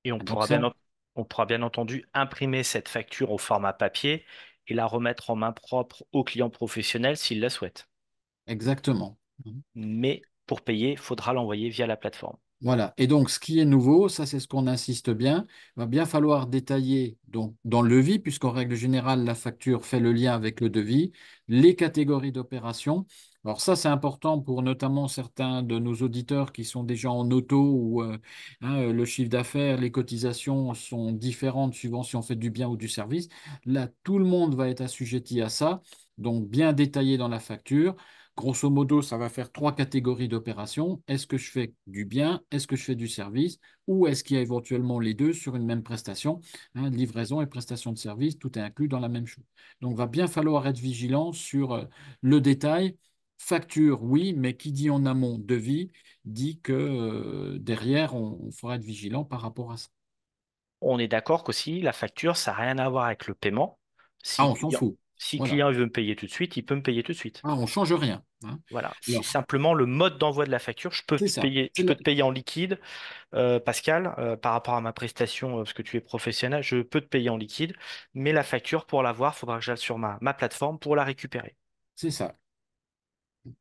Speaker 1: Et
Speaker 2: Donc, ça,
Speaker 1: on pourra bien entendu imprimer cette facture au format papier et la remettre en main propre au client professionnel s'il la souhaite.
Speaker 2: exactement.
Speaker 1: Mais pour payer, il faudra l'envoyer via la plateforme.
Speaker 2: Voilà. Et donc, ce qui est nouveau, ça c'est ce qu'on insiste bien, il va bien falloir détailler donc, dans le devis, puisqu'en règle générale, la facture fait le lien avec le devis, les catégories d'opérations. Alors ça, c'est important pour notamment certains de nos auditeurs qui sont déjà en auto où le chiffre d'affaires, les cotisations sont différentes suivant si on fait du bien ou du service. Là, tout le monde va être assujetti à ça, donc bien détaillé dans la facture. Grosso modo, ça va faire 3 catégories d'opérations. Est-ce que je fais du bien? Est-ce que je fais du service? Ou est-ce qu'il y a éventuellement les deux sur une même prestation? Hein, livraison et prestation de service, tout est inclus dans la même chose. Donc, va bien falloir être vigilant sur le détail. Facture, oui, mais qui dit en amont devis, dit que derrière, on faudra être vigilant par rapport à ça.
Speaker 1: On est d'accord qu'aussi, la facture, ça n'a rien à voir avec le paiement.
Speaker 2: Ah, on s'en fout.
Speaker 1: Si
Speaker 2: Voilà.
Speaker 1: client il veut me payer tout de suite, il peut me payer tout de suite.
Speaker 2: Ah, on change rien, hein.
Speaker 1: Voilà. C'est
Speaker 2: Alors,
Speaker 1: simplement le mode d'envoi de la facture.
Speaker 2: c'est ça.
Speaker 1: Je peux te payer en liquide, Pascal, par rapport à ma prestation, parce que tu es professionnel, je peux te payer en liquide, mais la facture, pour l'avoir, il faudra que j'aille sur ma plateforme pour la récupérer.
Speaker 2: C'est ça.
Speaker 1: Et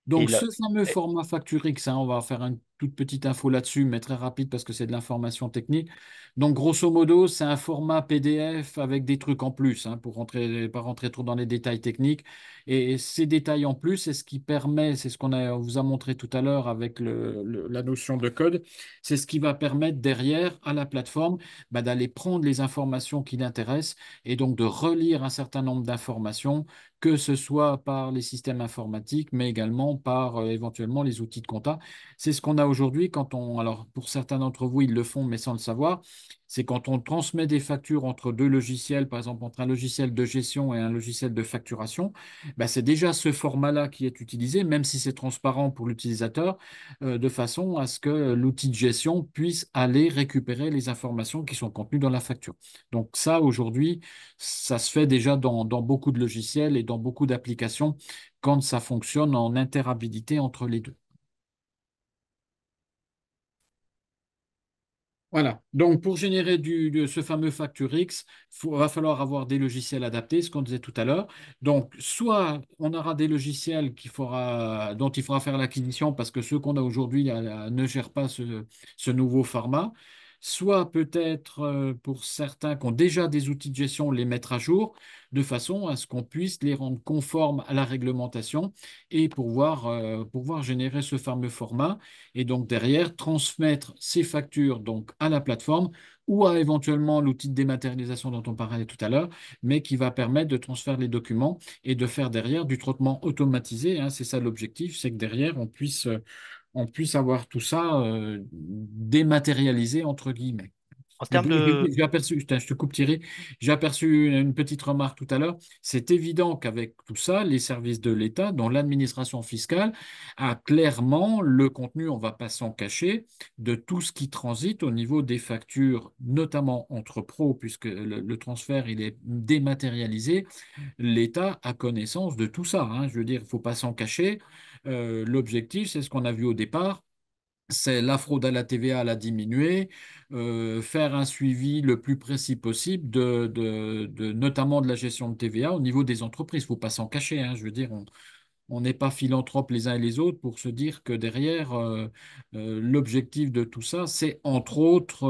Speaker 2: Donc,
Speaker 1: là,
Speaker 2: ce fameux format Facturix, hein, on va faire une toute petite info là-dessus, mais très rapide parce que c'est de l'information technique. Donc, grosso modo, c'est un format PDF avec des trucs en plus, hein, pour pas rentrer trop dans les détails techniques. Et ces détails en plus, c'est ce qui permet, c'est ce on vous a montré tout à l'heure avec la notion de code, c'est ce qui va permettre derrière à la plateforme bah, d'aller prendre les informations qui l'intéressent et donc de relire un certain nombre d'informations que ce soit par les systèmes informatiques, mais également par éventuellement les outils de compta. C'est ce qu'on a a aujourd'hui, alors pour certains d'entre vous, ils le font, mais sans le savoir, c'est quand on transmet des factures entre deux logiciels, par exemple entre un logiciel de gestion et un logiciel de facturation, ben, c'est déjà ce format-là qui est utilisé, même si c'est transparent pour l'utilisateur, de façon à ce que l'outil de gestion puisse aller récupérer les informations qui sont contenues dans la facture. Donc ça, aujourd'hui, ça se fait déjà dans beaucoup de logiciels et dans beaucoup d'applications quand ça fonctionne en interhabilité entre les deux. Voilà. Donc, pour générer de ce fameux facture X, va falloir avoir des logiciels adaptés, ce qu'on disait tout à l'heure. Donc, soit on aura des logiciels dont il faudra faire l'acquisition parce que ceux qu'on a aujourd'hui ne gèrent pas ce nouveau format. Soit peut-être pour certains qui ont déjà des outils de gestion, les mettre à jour de façon à ce qu'on puisse les rendre conformes à la réglementation et pouvoir générer ce fameux format et donc derrière transmettre ces factures donc à la plateforme ou à éventuellement l'outil de dématérialisation dont on parlait tout à l'heure, mais qui va permettre de transférer les documents et de faire derrière du traitement automatisé, hein. C'est ça l'objectif, c'est que derrière on puisse avoir tout ça dématérialisé entre guillemets.
Speaker 1: En
Speaker 2: Et
Speaker 1: termes de...
Speaker 2: j'ai aperçu, je te coupe Thierry, j'ai aperçu une petite remarque tout à l'heure. C'est évident qu'avec tout ça, les services de l'État, dont l'administration fiscale, a clairement le contenu, on ne va pas s'en cacher, de tout ce qui transite au niveau des factures, notamment entre pros, puisque le transfert il est dématérialisé. L'État a connaissance de tout ça, hein. Je veux dire, il ne faut pas s'en cacher. L'objectif, c'est ce qu'on a vu au départ, c'est la fraude à la TVA à la diminuer, faire un suivi le plus précis possible notamment de la gestion de TVA au niveau des entreprises. Il ne faut pas s'en cacher, hein. Je veux dire, on n'est pas philanthropes les uns et les autres pour se dire que derrière, l'objectif de tout ça, c'est entre autres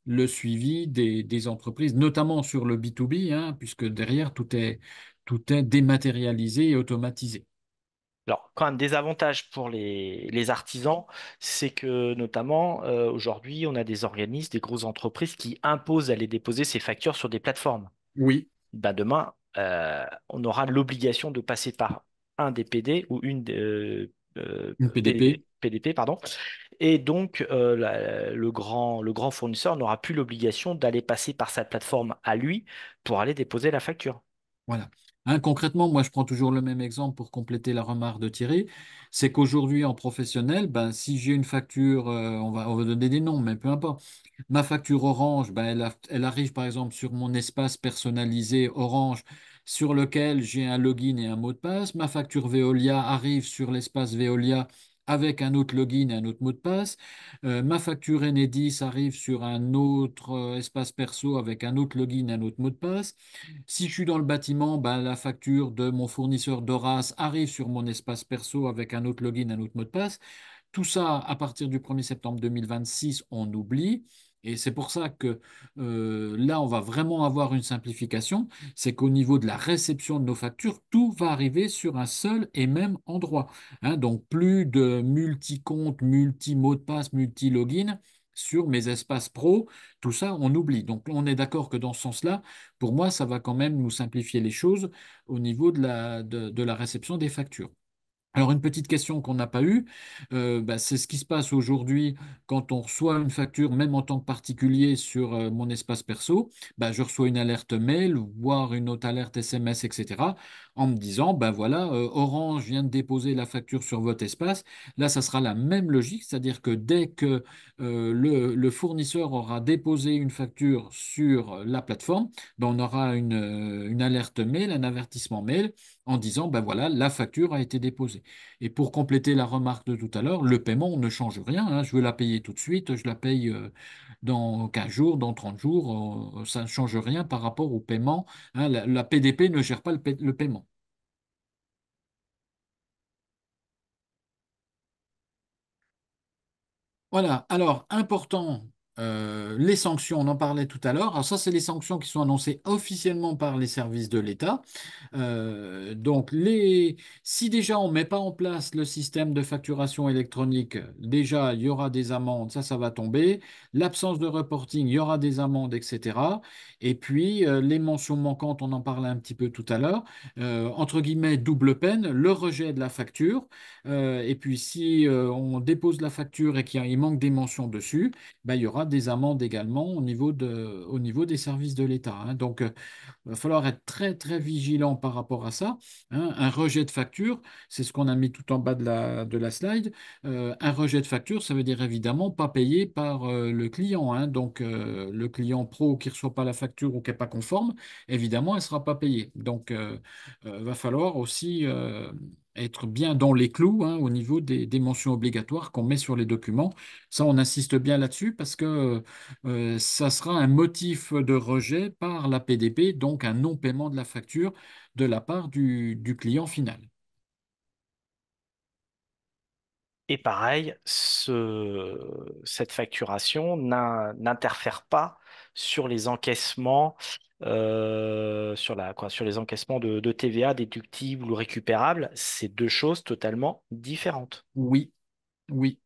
Speaker 2: le suivi des entreprises, notamment sur le B2B, hein, puisque derrière, tout est dématérialisé et automatisé.
Speaker 1: Alors, quand même, des avantages pour les artisans, c'est que notamment aujourd'hui, on a des organismes, des grosses entreprises qui imposent d'aller déposer ces factures sur des plateformes.
Speaker 2: Oui,
Speaker 1: Ben, demain, on aura l'obligation de passer par un DPD ou une
Speaker 2: une PDP.
Speaker 1: PDP, pardon. Et donc, le grand fournisseur n'aura plus l'obligation d'aller passer par sa plateforme à lui pour aller déposer la facture.
Speaker 2: Voilà. Hein, concrètement, moi, je prends toujours le même exemple pour compléter la remarque de Thierry. C'est qu'aujourd'hui, en professionnel, ben, si j'ai une facture, on va donner des noms, mais peu importe. Ma facture Orange, ben, elle arrive par exemple sur mon espace personnalisé Orange, sur lequel j'ai un login et un mot de passe. Ma facture Veolia arrive sur l'espace Veolia avec un autre login et un autre mot de passe. Ma facture Enedis arrive sur un autre espace perso avec un autre login et un autre mot de passe. Si je suis dans le bâtiment, ben, la facture de mon fournisseur d'Horace arrive sur mon espace perso avec un autre login, un autre mot de passe. Tout ça, à partir du 1er septembre 2026, on oublie. Et c'est pour ça que là, on va vraiment avoir une simplification. C'est qu'au niveau de la réception de nos factures, tout va arriver sur un seul et même endroit, hein. Donc, plus de multi-comptes, multi-mots de passe, multi-login sur mes espaces pro. Tout ça, on oublie. Donc, on est d'accord que dans ce sens-là, pour moi, ça va quand même nous simplifier les choses au niveau de la réception des factures. Alors, une petite question qu'on n'a pas eue, bah, c'est ce qui se passe aujourd'hui quand on reçoit une facture, même en tant que particulier sur mon espace perso. Bah, je reçois une alerte mail, voire une autre alerte SMS, etc., en me disant, ben voilà, Orange vient de déposer la facture sur votre espace. Là, ça sera la même logique, c'est-à-dire que dès que le fournisseur aura déposé une facture sur la plateforme, ben, on aura une alerte mail, un avertissement mail en disant, ben voilà, la facture a été déposée. Et pour compléter la remarque de tout à l'heure, le paiement ne change rien, hein. Je veux la payer tout de suite, je la paye dans 15 jours, dans 30 jours, ça ne change rien par rapport au paiement, hein. La PDP ne gère pas le paiement. Voilà, alors important les sanctions, on en parlait tout à l'heure. Alors ça, c'est les sanctions qui sont annoncées officiellement par les services de l'État. Donc, si déjà on ne met pas en place le système de facturation électronique, déjà il y aura des amendes, ça va tomber. L'absence de reporting, il y aura des amendes, etc. Et puis les mentions manquantes, on en parlait un petit peu tout à l'heure. Entre guillemets, double peine, le rejet de la facture. Et puis si on dépose la facture et qu'il manque des mentions dessus, ben, il y aura des amendes également au niveau des services de l'État, hein. Donc, il va falloir être très, très vigilant par rapport à ça, hein. Un rejet de facture, c'est ce qu'on a mis tout en bas de la slide. Un rejet de facture, ça veut dire évidemment pas payé par le client, hein. Donc, le client pro qui ne reçoit pas la facture ou qui n'est pas conforme, évidemment, elle ne sera pas payée. Donc, va falloir aussi être bien dans les clous, hein, au niveau des mentions obligatoires qu'on met sur les documents. Ça, on insiste bien là-dessus parce que ça sera un motif de rejet par la PDP, donc un non-paiement de la facture de la part du client final.
Speaker 1: Et pareil, cette facturation n'interfère pas sur les encaissements, sur les encaissements de TVA déductibles ou récupérables. C'est deux choses totalement différentes.
Speaker 2: Oui, oui,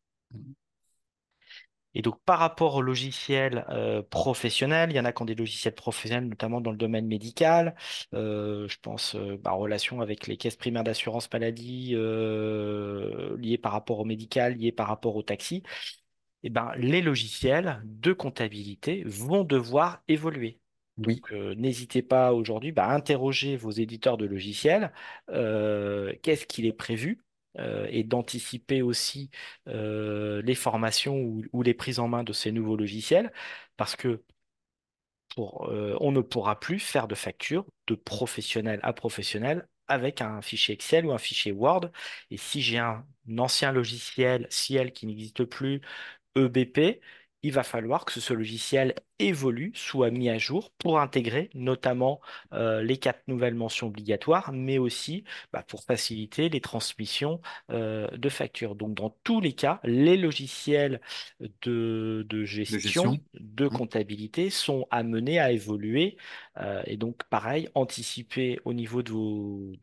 Speaker 1: Et donc, par rapport aux logiciels professionnels, il y en a qui ont des logiciels professionnels, notamment dans le domaine médical. Je pense en relation avec les caisses primaires d'assurance maladie, liées par rapport au médical, liées par rapport au taxi. Eh ben, les logiciels de comptabilité vont devoir évoluer.
Speaker 2: oui.
Speaker 1: Donc, n'hésitez pas aujourd'hui à interroger vos éditeurs de logiciels. Qu'est-ce qu'il est prévu? Et d'anticiper aussi les formations ou les prises en main de ces nouveaux logiciels, parce que on ne pourra plus faire de facture de professionnel à professionnel avec un fichier Excel ou un fichier Word. Et si j'ai un ancien logiciel Ciel qui n'existe plus, EBP, il va falloir que ce logiciel évolue, soit mis à jour pour intégrer notamment les quatre nouvelles mentions obligatoires, mais aussi pour faciliter les transmissions de factures. Donc, dans tous les cas, les logiciels de
Speaker 2: De
Speaker 1: gestion,
Speaker 2: gestion.
Speaker 1: de
Speaker 2: Mm.
Speaker 1: comptabilité sont amenés à évoluer. Et donc, pareil, anticiper au niveau de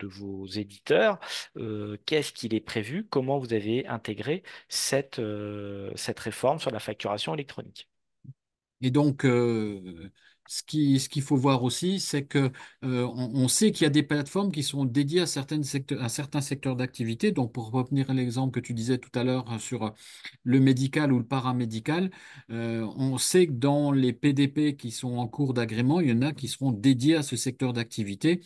Speaker 1: vos éditeurs, qu'est-ce qu'il est prévu, comment vous avez intégré cette réforme sur la facturation électronique.
Speaker 2: Et donc, ce qu'il faut voir aussi, c'est que on sait qu'il y a des plateformes qui sont dédiées à certains secteurs d'activité. Donc, pour revenir à l'exemple que tu disais tout à l'heure sur le médical ou le paramédical, on sait que dans les PDP qui sont en cours d'agrément, il y en a qui seront dédiés à ce secteur d'activité,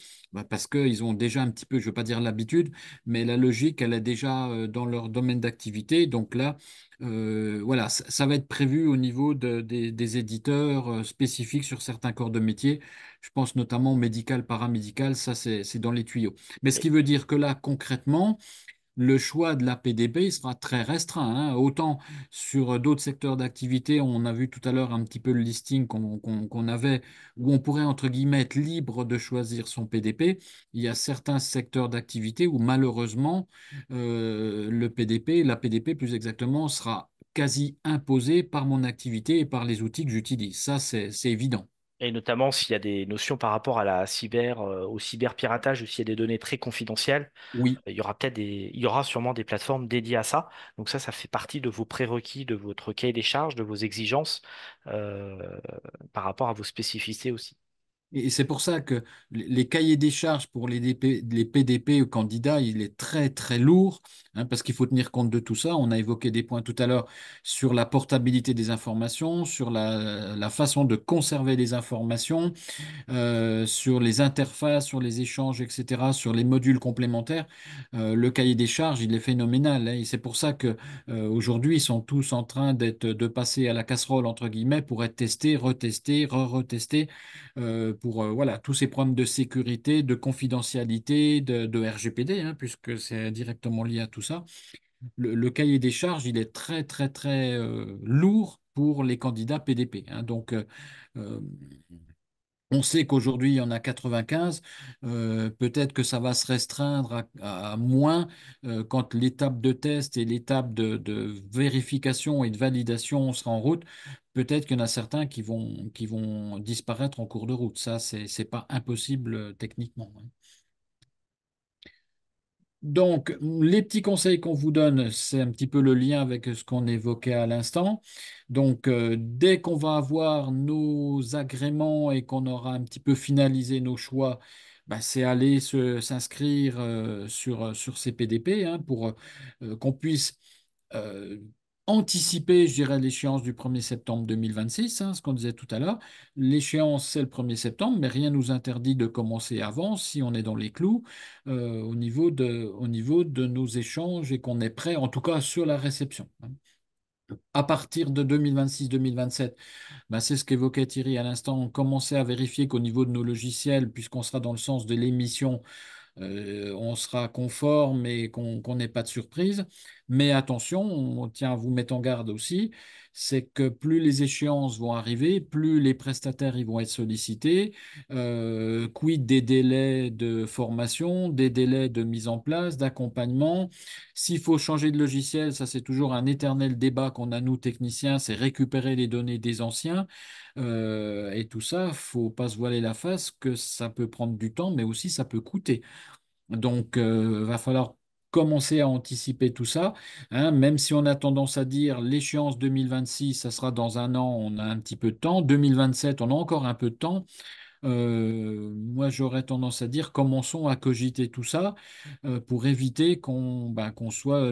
Speaker 2: parce qu'ils ont déjà un petit peu, je ne veux pas dire l'habitude, mais la logique, elle est déjà dans leur domaine d'activité. Donc là, voilà, ça va être prévu au niveau des éditeurs spécifiques sur certains corps de métier. Je pense notamment au médical, paramédical, ça c'est dans les tuyaux. Mais ce
Speaker 1: Et,
Speaker 2: qui veut dire que là, concrètement, le choix de la PDP il sera très restreint, hein. Autant sur d'autres secteurs d'activité, on a vu tout à l'heure un petit peu le listing qu'on avait, où on pourrait, entre guillemets, être libre de choisir son PDP. Il y a certains secteurs d'activité où malheureusement, le PDP, la PDP plus exactement, sera quasi imposée par mon activité et par les outils que j'utilise. Ça, c'est évident.
Speaker 1: et notamment s'il y a des notions par rapport à au cyberpiratage ou s'il y a des données très confidentielles,
Speaker 2: Oui.
Speaker 1: il y aura sûrement des plateformes dédiées à ça. Donc ça fait partie de vos prérequis, de votre cahier des charges, de vos exigences euh, par rapport à vos spécificités aussi.
Speaker 2: Et c'est pour ça que les cahiers des charges pour les PDP aux candidats, il est très très lourd, hein, parce qu'il faut tenir compte de tout ça. On a évoqué des points tout à l'heure sur la portabilité des informations, sur la façon de conserver les informations, sur les interfaces, sur les échanges, etc., sur les modules complémentaires. Le cahier des charges, il est phénoménal, hein, et c'est pour ça que aujourd'hui, ils sont tous en train de passer à la casserole, entre guillemets, pour être testés, retestés, re-retestés, pour voilà, tous ces problèmes de sécurité, de confidentialité, de RGPD, hein, puisque c'est directement lié à tout ça. Le cahier des charges, il est très, très, très lourd pour les candidats PDP, hein. Donc, euh, On sait qu'aujourd'hui, il y en a 95. Peut-être que ça va se restreindre à moins quand l'étape de test et l'étape de vérification et de validation sera en route. Peut-être qu'il y en a certains qui vont disparaître en cours de route. Ça, c'est pas impossible techniquement, hein. Donc, les petits conseils qu'on vous donne, c'est un petit peu le lien avec ce qu'on évoquait à l'instant. Donc, dès qu'on va avoir nos agréments et qu'on aura un petit peu finalisé nos choix, bah, c'est aller s'inscrire sur CPDP, hein, pour qu'on puisse euh, anticiper, je dirais, l'échéance du 1er septembre 2026, hein, ce qu'on disait tout à l'heure. L'échéance, c'est le 1er septembre, mais rien ne nous interdit de commencer avant si on est dans les clous au niveau de nos échanges et qu'on est prêt, en tout cas sur la réception, hein. À partir de 2026-2027, ben, c'est ce qu'évoquait Thierry à l'instant, on commençait à vérifier qu'au niveau de nos logiciels, puisqu'on sera dans le sens de l'émission, on sera conforme et qu'on n'ait pas de surprise. Mais attention, on tient à vous mettre en garde aussi, c'est que plus les échéances vont arriver, plus les prestataires ils vont être sollicités. Quid des délais de formation, des délais de mise en place, d'accompagnement. S'il faut changer de logiciel, ça c'est toujours un éternel débat qu'on a nous techniciens, c'est récupérer les données des anciens. Et tout ça, faut pas se voiler la face que ça peut prendre du temps, mais aussi ça peut coûter. Donc, va falloir commencer à anticiper tout ça, hein, même si on a tendance à dire l'échéance 2026, ça sera dans un an, on a un petit peu de temps. 2027, on a encore un peu de temps. Moi, j'aurais tendance à dire commençons à cogiter tout ça pour éviter qu'on soit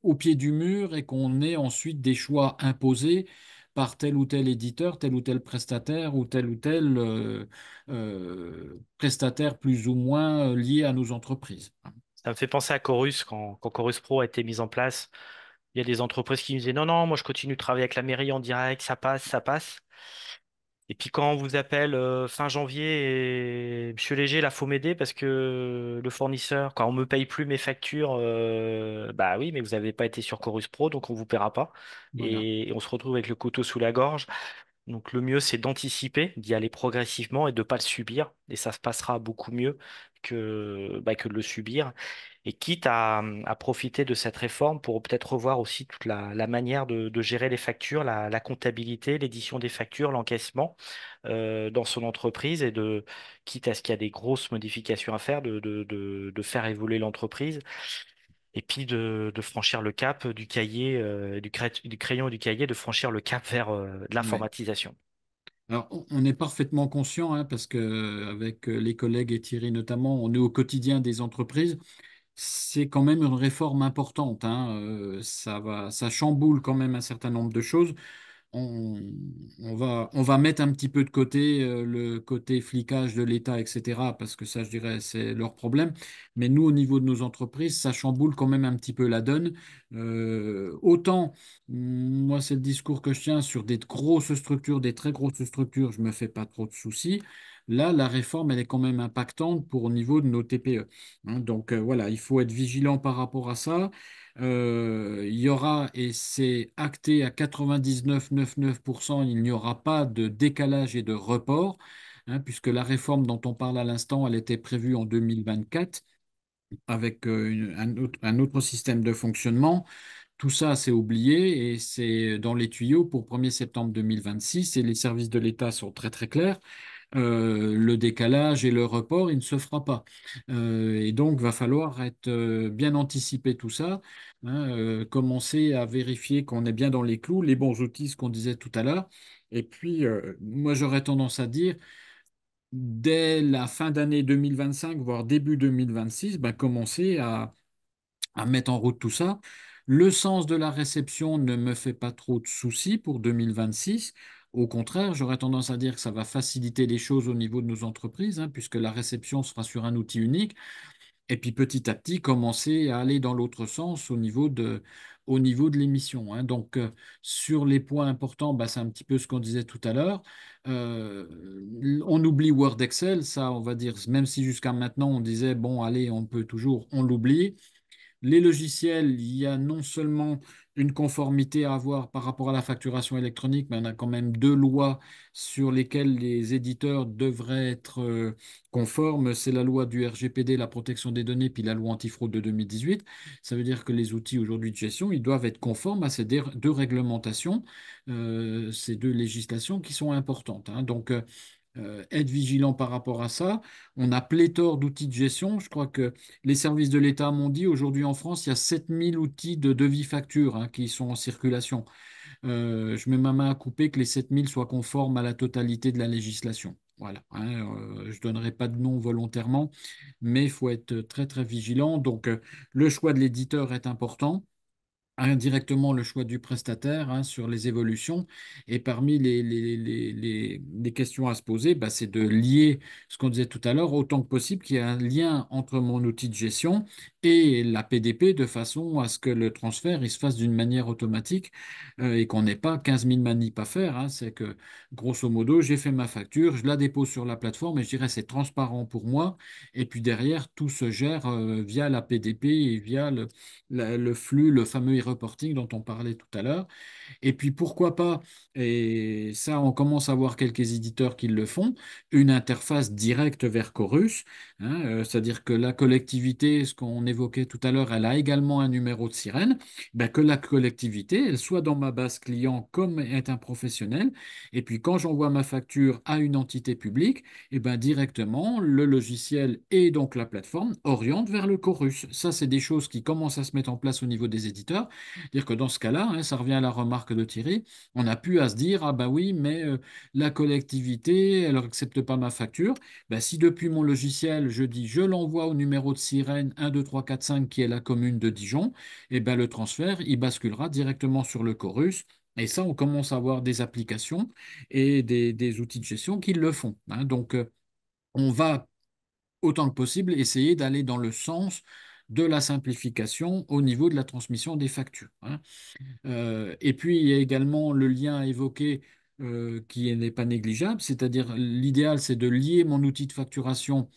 Speaker 2: au pied du mur et qu'on ait ensuite des choix imposés par tel ou tel éditeur, tel ou tel prestataire ou tel prestataire plus ou moins lié à nos entreprises.
Speaker 1: Ça me fait penser à Chorus, quand Chorus Pro a été mis en place. Il y a des entreprises qui me disaient non, non, moi je continue de travailler avec la mairie en direct, ça passe, ça passe. Et puis quand on vous appelle fin janvier et Monsieur Léger, là, faut m'aider parce que le fournisseur, quand on me paye plus mes factures, bah oui, mais vous n'avez pas été sur Chorus Pro, donc on vous paiera pas.
Speaker 2: Voilà.
Speaker 1: Et on se retrouve avec le couteau sous la gorge. Donc le mieux, c'est d'anticiper, d'y aller progressivement et de pas le subir. Et ça se passera beaucoup mieux que de le subir. Et quitte à profiter de cette réforme pour peut-être revoir aussi toute la manière de gérer les factures, la comptabilité, l'édition des factures, l'encaissement dans son entreprise et quitte à ce qu'il y a des grosses modifications à faire, de faire évoluer l'entreprise et puis de franchir le cap du cahier, du crayon et du cahier, de franchir le cap vers de
Speaker 2: Ouais.
Speaker 1: l'informatisation.
Speaker 2: Alors, on est parfaitement conscient, hein, parce que avec les collègues et Thierry notamment, on est au quotidien des entreprises. C'est quand même une réforme importante, hein. Ça chamboule quand même un certain nombre de choses. On, on va mettre un petit peu de côté le côté flicage de l'État, etc., parce que ça, je dirais, c'est leur problème. Mais nous, au niveau de nos entreprises, ça chamboule quand même un petit peu la donne. Autant, moi, c'est le discours que je tiens sur des grosses structures, des très grosses structures, je me fais pas trop de soucis. Là, la réforme, elle est quand même impactante pour au niveau de nos TPE, hein. Donc, voilà, il faut être vigilant par rapport à ça. Il y aura, et c'est acté à 99,99%, il n'y aura pas de décalage et de report, hein, puisque la réforme dont on parle à l'instant, elle était prévue en 2024 avec un autre système de fonctionnement. Tout ça, c'est oublié et c'est dans les tuyaux pour 1er septembre 2026 et les services de l'État sont très très clairs. Le décalage et le report, il ne se fera pas. Et donc, va falloir être bien anticiper tout ça, hein, commencer à vérifier qu'on est bien dans les clous, les bons outils, ce qu'on disait tout à l'heure. Et puis, moi, j'aurais tendance à dire, dès la fin d'année 2025, voire début 2026, ben, commencer à mettre en route tout ça. Le sens de la réception ne me fait pas trop de soucis pour 2026. Au contraire, j'aurais tendance à dire que ça va faciliter les choses au niveau de nos entreprises, hein, puisque la réception sera sur un outil unique. Et puis petit à petit, commencer à aller dans l'autre sens au niveau de l'émission, hein. Donc, sur les points importants, bah, c'est un petit peu ce qu'on disait tout à l'heure. Euh, on oublie Word Excel, ça, on va dire, même si jusqu'à maintenant, on disait, bon, allez, on peut toujours, on l'oublie. les logiciels, il y a non seulement une conformité à avoir par rapport à la facturation électronique, mais on a quand même deux lois sur lesquelles les éditeurs devraient être conformes. C'est la loi du RGPD, la protection des données, puis la loi antifraude de 2018. Ça veut dire que les outils aujourd'hui de gestion, ils doivent être conformes à ces deux réglementations, ces deux législations qui sont importantes, hein. Donc, être vigilant par rapport à ça. On a pléthore d'outils de gestion. Je crois que les services de l'État m'ont dit aujourd'hui en France, il y a 7000 outils de devis facture, hein, qui sont en circulation. Je mets ma main à couper que les 7000 soient conformes à la totalité de la législation. Voilà, hein, je ne donnerai pas de nom volontairement, mais il faut être très très vigilant. Donc, le choix de l'éditeur est important, indirectement le choix du prestataire, hein, sur les évolutions. Et parmi les questions à se poser, bah, c'est de lier ce qu'on disait tout à l'heure, autant que possible, qu'il y ait un lien entre mon outil de gestion et la PDP, de façon à ce que le transfert il se fasse d'une manière automatique, et qu'on n'ait pas 15 000 manips à faire, hein. C'est que, grosso modo, j'ai fait ma facture, je la dépose sur la plateforme et je dirais c'est transparent pour moi. Et puis derrière, tout se gère via la PDP et via le flux, le fameux e-reporting dont on parlait tout à l'heure. Et puis pourquoi pas, et ça on commence à voir quelques éditeurs qui le font, une interface directe vers Chorus, hein, c'est-à-dire que la collectivité, ce qu'on évoquait tout à l'heure, elle a également un numéro de sirène, ben que la collectivité, elle soit dans ma base client comme est un professionnel, et puis quand j'envoie ma facture à une entité publique, et ben directement le logiciel et donc la plateforme orientent vers le Chorus. Ça, c'est des choses qui commencent à se mettre en place au niveau des éditeurs. Dire que dans ce cas-là, hein, ça revient à la remarque de Thierry, on n'a plus à se dire, ah bah oui, mais la collectivité, elle n'accepte pas ma facture. Ben, si depuis mon logiciel, je dis, je l'envoie au numéro de sirène 1, 2, 3, 4, 5, qui est la commune de Dijon, et ben, le transfert, il basculera directement sur le Chorus. Et ça, on commence à avoir des applications et des outils de gestion qui le font, hein. Donc, on va autant que possible essayer d'aller dans le sens de la simplification au niveau de la transmission des factures, hein. Et puis, il y a également le lien à évoquer, qui n'est pas négligeable, c'est-à-dire l'idéal, c'est de lier mon outil de facturation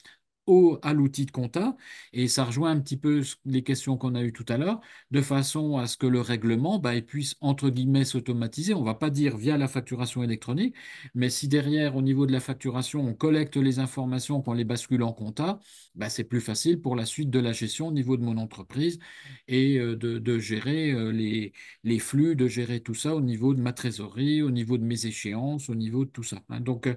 Speaker 2: à l'outil de compta, et ça rejoint un petit peu les questions qu'on a eues tout à l'heure, de façon à ce que le règlement, bah, il puisse, entre guillemets, s'automatiser. On ne va pas dire via la facturation électronique, mais si derrière, au niveau de la facturation, on collecte les informations, qu'on les bascule en compta, bah, c'est plus facile pour la suite de la gestion au niveau de mon entreprise, et de gérer les flux, de gérer tout ça au niveau de ma trésorerie, au niveau de mes échéances, au niveau de tout ça, hein. Donc,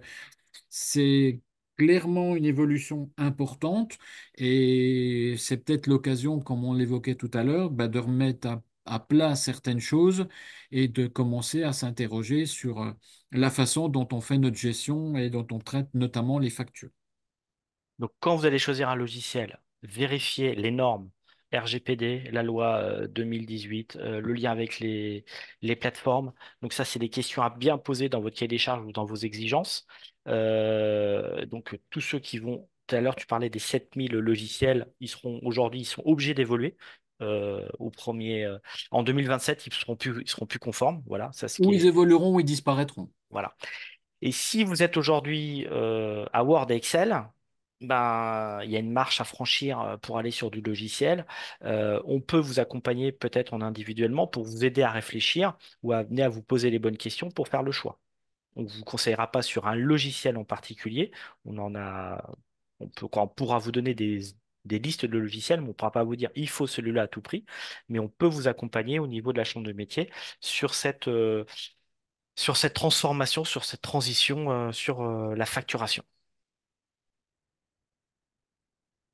Speaker 2: c'est clairement une évolution importante, et c'est peut-être l'occasion, comme on l'évoquait tout à l'heure, bah, de remettre à plat certaines choses et de commencer à s'interroger sur la façon dont on fait notre gestion et dont on traite notamment les factures.
Speaker 1: Donc, quand vous allez choisir un logiciel, vérifiez les normes RGPD, la loi 2018, le lien avec les plateformes. Donc, ça, c'est des questions à bien poser dans votre cahier des charges ou dans vos exigences. Donc, tous ceux qui vont, tout à l'heure, tu parlais des 7000 logiciels, aujourd'hui, ils sont obligés d'évoluer. Au premier, en 2027, ils seront plus conformes. Voilà, ça, ce
Speaker 2: Ou
Speaker 1: qui
Speaker 2: ils
Speaker 1: est,
Speaker 2: évolueront ou ils disparaîtront.
Speaker 1: voilà. Et si vous êtes aujourd'hui à Word et Excel, ben, il y a une marche à franchir pour aller sur du logiciel. On peut vous accompagner peut-être en individuellement pour vous aider à réfléchir ou à venir à vous poser les bonnes questions pour faire le choix. On ne vous conseillera pas sur un logiciel en particulier. On en a, on pourra vous donner des listes de logiciels, mais on ne pourra pas vous dire il faut celui-là à tout prix. Mais on peut vous accompagner au niveau de la chambre de métier sur sur cette transformation, sur cette transition, sur la facturation.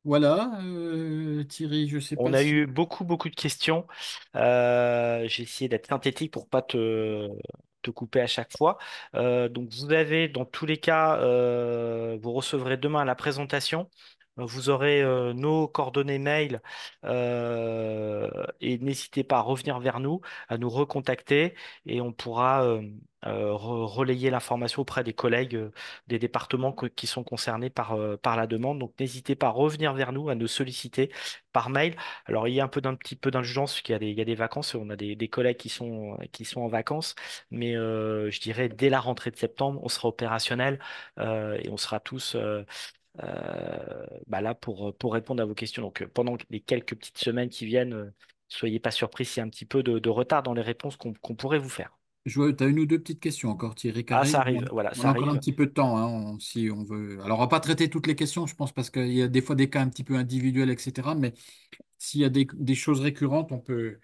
Speaker 2: Voilà, Thierry, je ne sais
Speaker 1: On
Speaker 2: pas
Speaker 1: a
Speaker 2: si...
Speaker 1: eu beaucoup de questions. J'ai essayé d'être synthétique pour pas te couper à chaque fois. Donc vous avez, dans tous les cas, vous recevrez demain la présentation. Vous aurez nos coordonnées mail et n'hésitez pas à revenir vers nous, à nous recontacter et on pourra relayer l'information auprès des collègues des départements qui sont concernés par la demande. Donc n'hésitez pas à revenir vers nous, à nous solliciter par mail. Alors, il y a un petit peu d'indulgence, parce il y a des vacances, on a des collègues qui sont en vacances, mais je dirais dès la rentrée de septembre, on sera opérationnel et on sera tous bah là pour répondre à vos questions. Donc pendant les quelques petites semaines qui viennent, soyez pas surpris s'il y a un petit peu de retard dans les réponses qu'on pourrait vous faire.
Speaker 2: Je vois, tu as une ou deux petites questions encore, Thierry
Speaker 1: Ah,
Speaker 2: Carré.
Speaker 1: ça arrive, voilà,
Speaker 2: On
Speaker 1: ça
Speaker 2: a encore un
Speaker 1: arrive.
Speaker 2: petit peu de temps, hein, si on veut. Alors, on va pas traiter toutes les questions, je pense, parce qu'il y a des fois des cas un petit peu individuels, etc. Mais s'il y a des choses récurrentes, on peut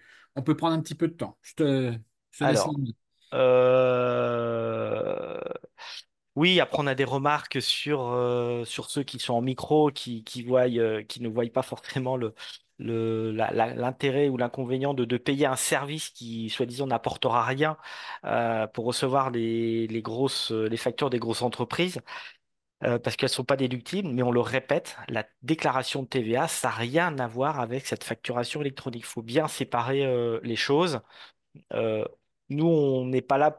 Speaker 2: prendre un petit peu de temps. Je te laisse la
Speaker 1: Alors,
Speaker 2: main.
Speaker 1: euh, oui, après on a des remarques sur ceux qui sont en micro, qui ne voient pas forcément l'intérêt ou l'inconvénient de payer un service qui, soi-disant, n'apportera rien pour recevoir les factures des grosses entreprises, parce qu'elles ne sont pas déductibles. Mais on le répète, la déclaration de TVA, ça n'a rien à voir avec cette facturation électronique. Il faut bien séparer les choses. Euh, Nous, on n'est pas là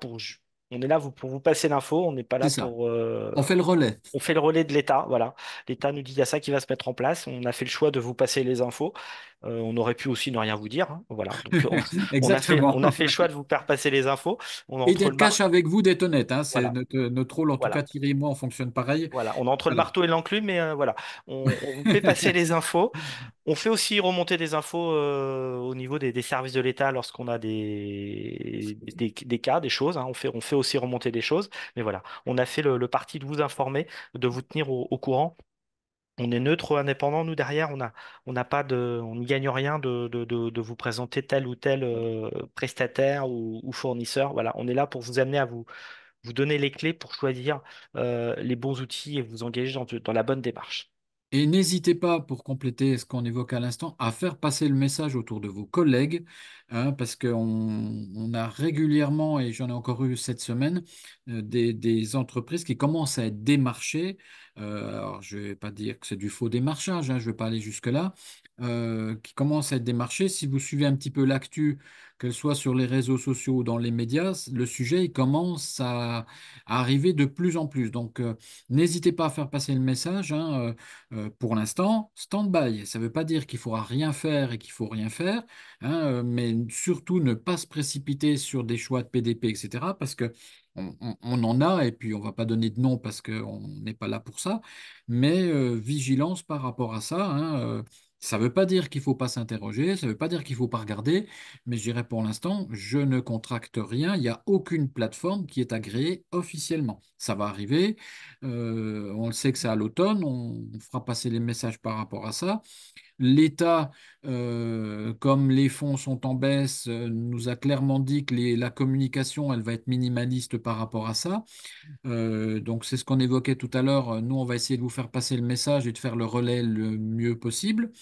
Speaker 1: on est là pour vous passer l'info, on n'est pas
Speaker 2: C'est
Speaker 1: là
Speaker 2: ça.
Speaker 1: pour.
Speaker 2: On fait le relais.
Speaker 1: On fait le relais de l'État, voilà. L'État nous dit il y a ça qui va se mettre en place. On a fait le choix de vous passer les infos. On aurait pu aussi ne rien vous dire, hein, voilà. Donc
Speaker 2: Exactement.
Speaker 1: on a fait le choix de vous faire passer les infos. On
Speaker 2: Et
Speaker 1: entre le
Speaker 2: d'être cash avec vous, d'être honnête, hein. C'est
Speaker 1: voilà,
Speaker 2: notre rôle, en tout cas,
Speaker 1: voilà.
Speaker 2: Thierry et moi, on fonctionne pareil.
Speaker 1: Voilà, on a entre le
Speaker 2: Voilà.
Speaker 1: marteau et l'enclume, mais voilà, on vous fait passer les infos. On fait aussi remonter des infos au niveau des services de l'État lorsqu'on a des cas, des choses, hein. On fait aussi remonter des choses. Mais voilà, on a fait le parti de vous informer, de vous tenir au courant. On est neutre, indépendant. Nous, derrière, on n'a pas on n'y gagne rien de vous présenter tel ou tel prestataire ou fournisseur. Voilà, on est là pour vous amener à vous donner les clés pour choisir les bons outils et vous engager dans la bonne démarche.
Speaker 2: Et n'hésitez pas, pour compléter ce qu'on évoque à l'instant, à faire passer le message autour de vos collègues, hein, parce qu'on a régulièrement, et j'en ai encore eu cette semaine, des entreprises qui commencent à être démarchées. Alors, je ne vais pas dire que c'est du faux démarchage, hein, je ne vais pas aller jusque-là, qui commencent à être démarchées. Si vous suivez un petit peu l'actu, qu'elle soit sur les réseaux sociaux ou dans les médias, le sujet il commence à arriver de plus en plus. Donc, n'hésitez pas à faire passer le message, hein. Pour l'instant, stand-by. Ça ne veut pas dire qu'il faudra rien faire et qu'il faut rien faire, hein, mais surtout ne pas se précipiter sur des choix de PDP, etc. Parce que on en a, et puis on ne va pas donner de nom parce qu'on n'est pas là pour ça, mais vigilance par rapport à ça, hein. Ça ne veut pas dire qu'il ne faut pas s'interroger, ça ne veut pas dire qu'il ne faut pas regarder, mais je dirais pour l'instant, je ne contracte rien. Il n'y a aucune plateforme qui est agréée officiellement. Ça va arriver. On le sait que c'est à l'automne. On fera passer les messages par rapport à ça. L'État, comme les fonds sont en baisse, nous a clairement dit que la communication, elle va être minimaliste par rapport à ça. Donc c'est ce qu'on évoquait tout à l'heure. Nous, on va essayer de vous faire passer le message et de faire le relais le mieux possible.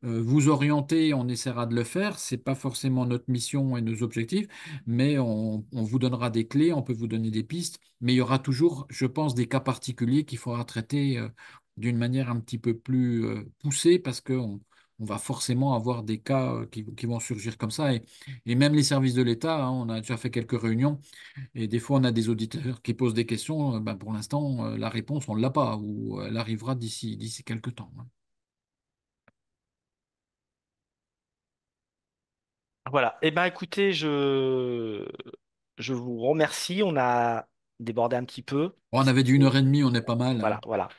Speaker 2: Vous orienter, on essaiera de le faire. C'est pas forcément notre mission et nos objectifs, mais on vous donnera des clés, on peut vous donner des pistes, mais il y aura toujours, je pense, des cas particuliers qu'il faudra traiter d'une manière un petit peu plus poussée parce on va forcément avoir des cas qui vont surgir comme ça. Et même les services de l'État, hein, on a déjà fait quelques réunions et des fois on a des auditeurs qui posent des questions. Ben, pour l'instant, la réponse, on ne l'a pas ou elle arrivera d'ici quelques temps, hein.
Speaker 1: Voilà. Eh ben, écoutez, je vous remercie. On a débordé un petit peu.
Speaker 2: Bon, on avait dit 1 heure et demie, on est pas mal, hein.
Speaker 1: Voilà, voilà.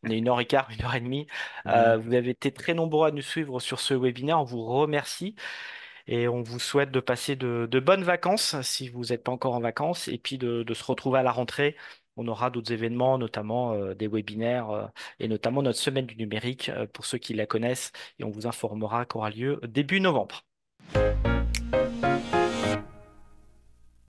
Speaker 1: On est 1 heure et quart, 1 heure et demie.
Speaker 2: Ouais.
Speaker 1: Vous avez été très nombreux à nous suivre sur ce webinaire. On vous remercie et on vous souhaite de passer de bonnes vacances si vous n'êtes pas encore en vacances et puis de se retrouver à la rentrée. On aura d'autres événements, notamment des webinaires et notamment notre semaine du numérique pour ceux qui la connaissent et on vous informera qu'aura lieu début novembre.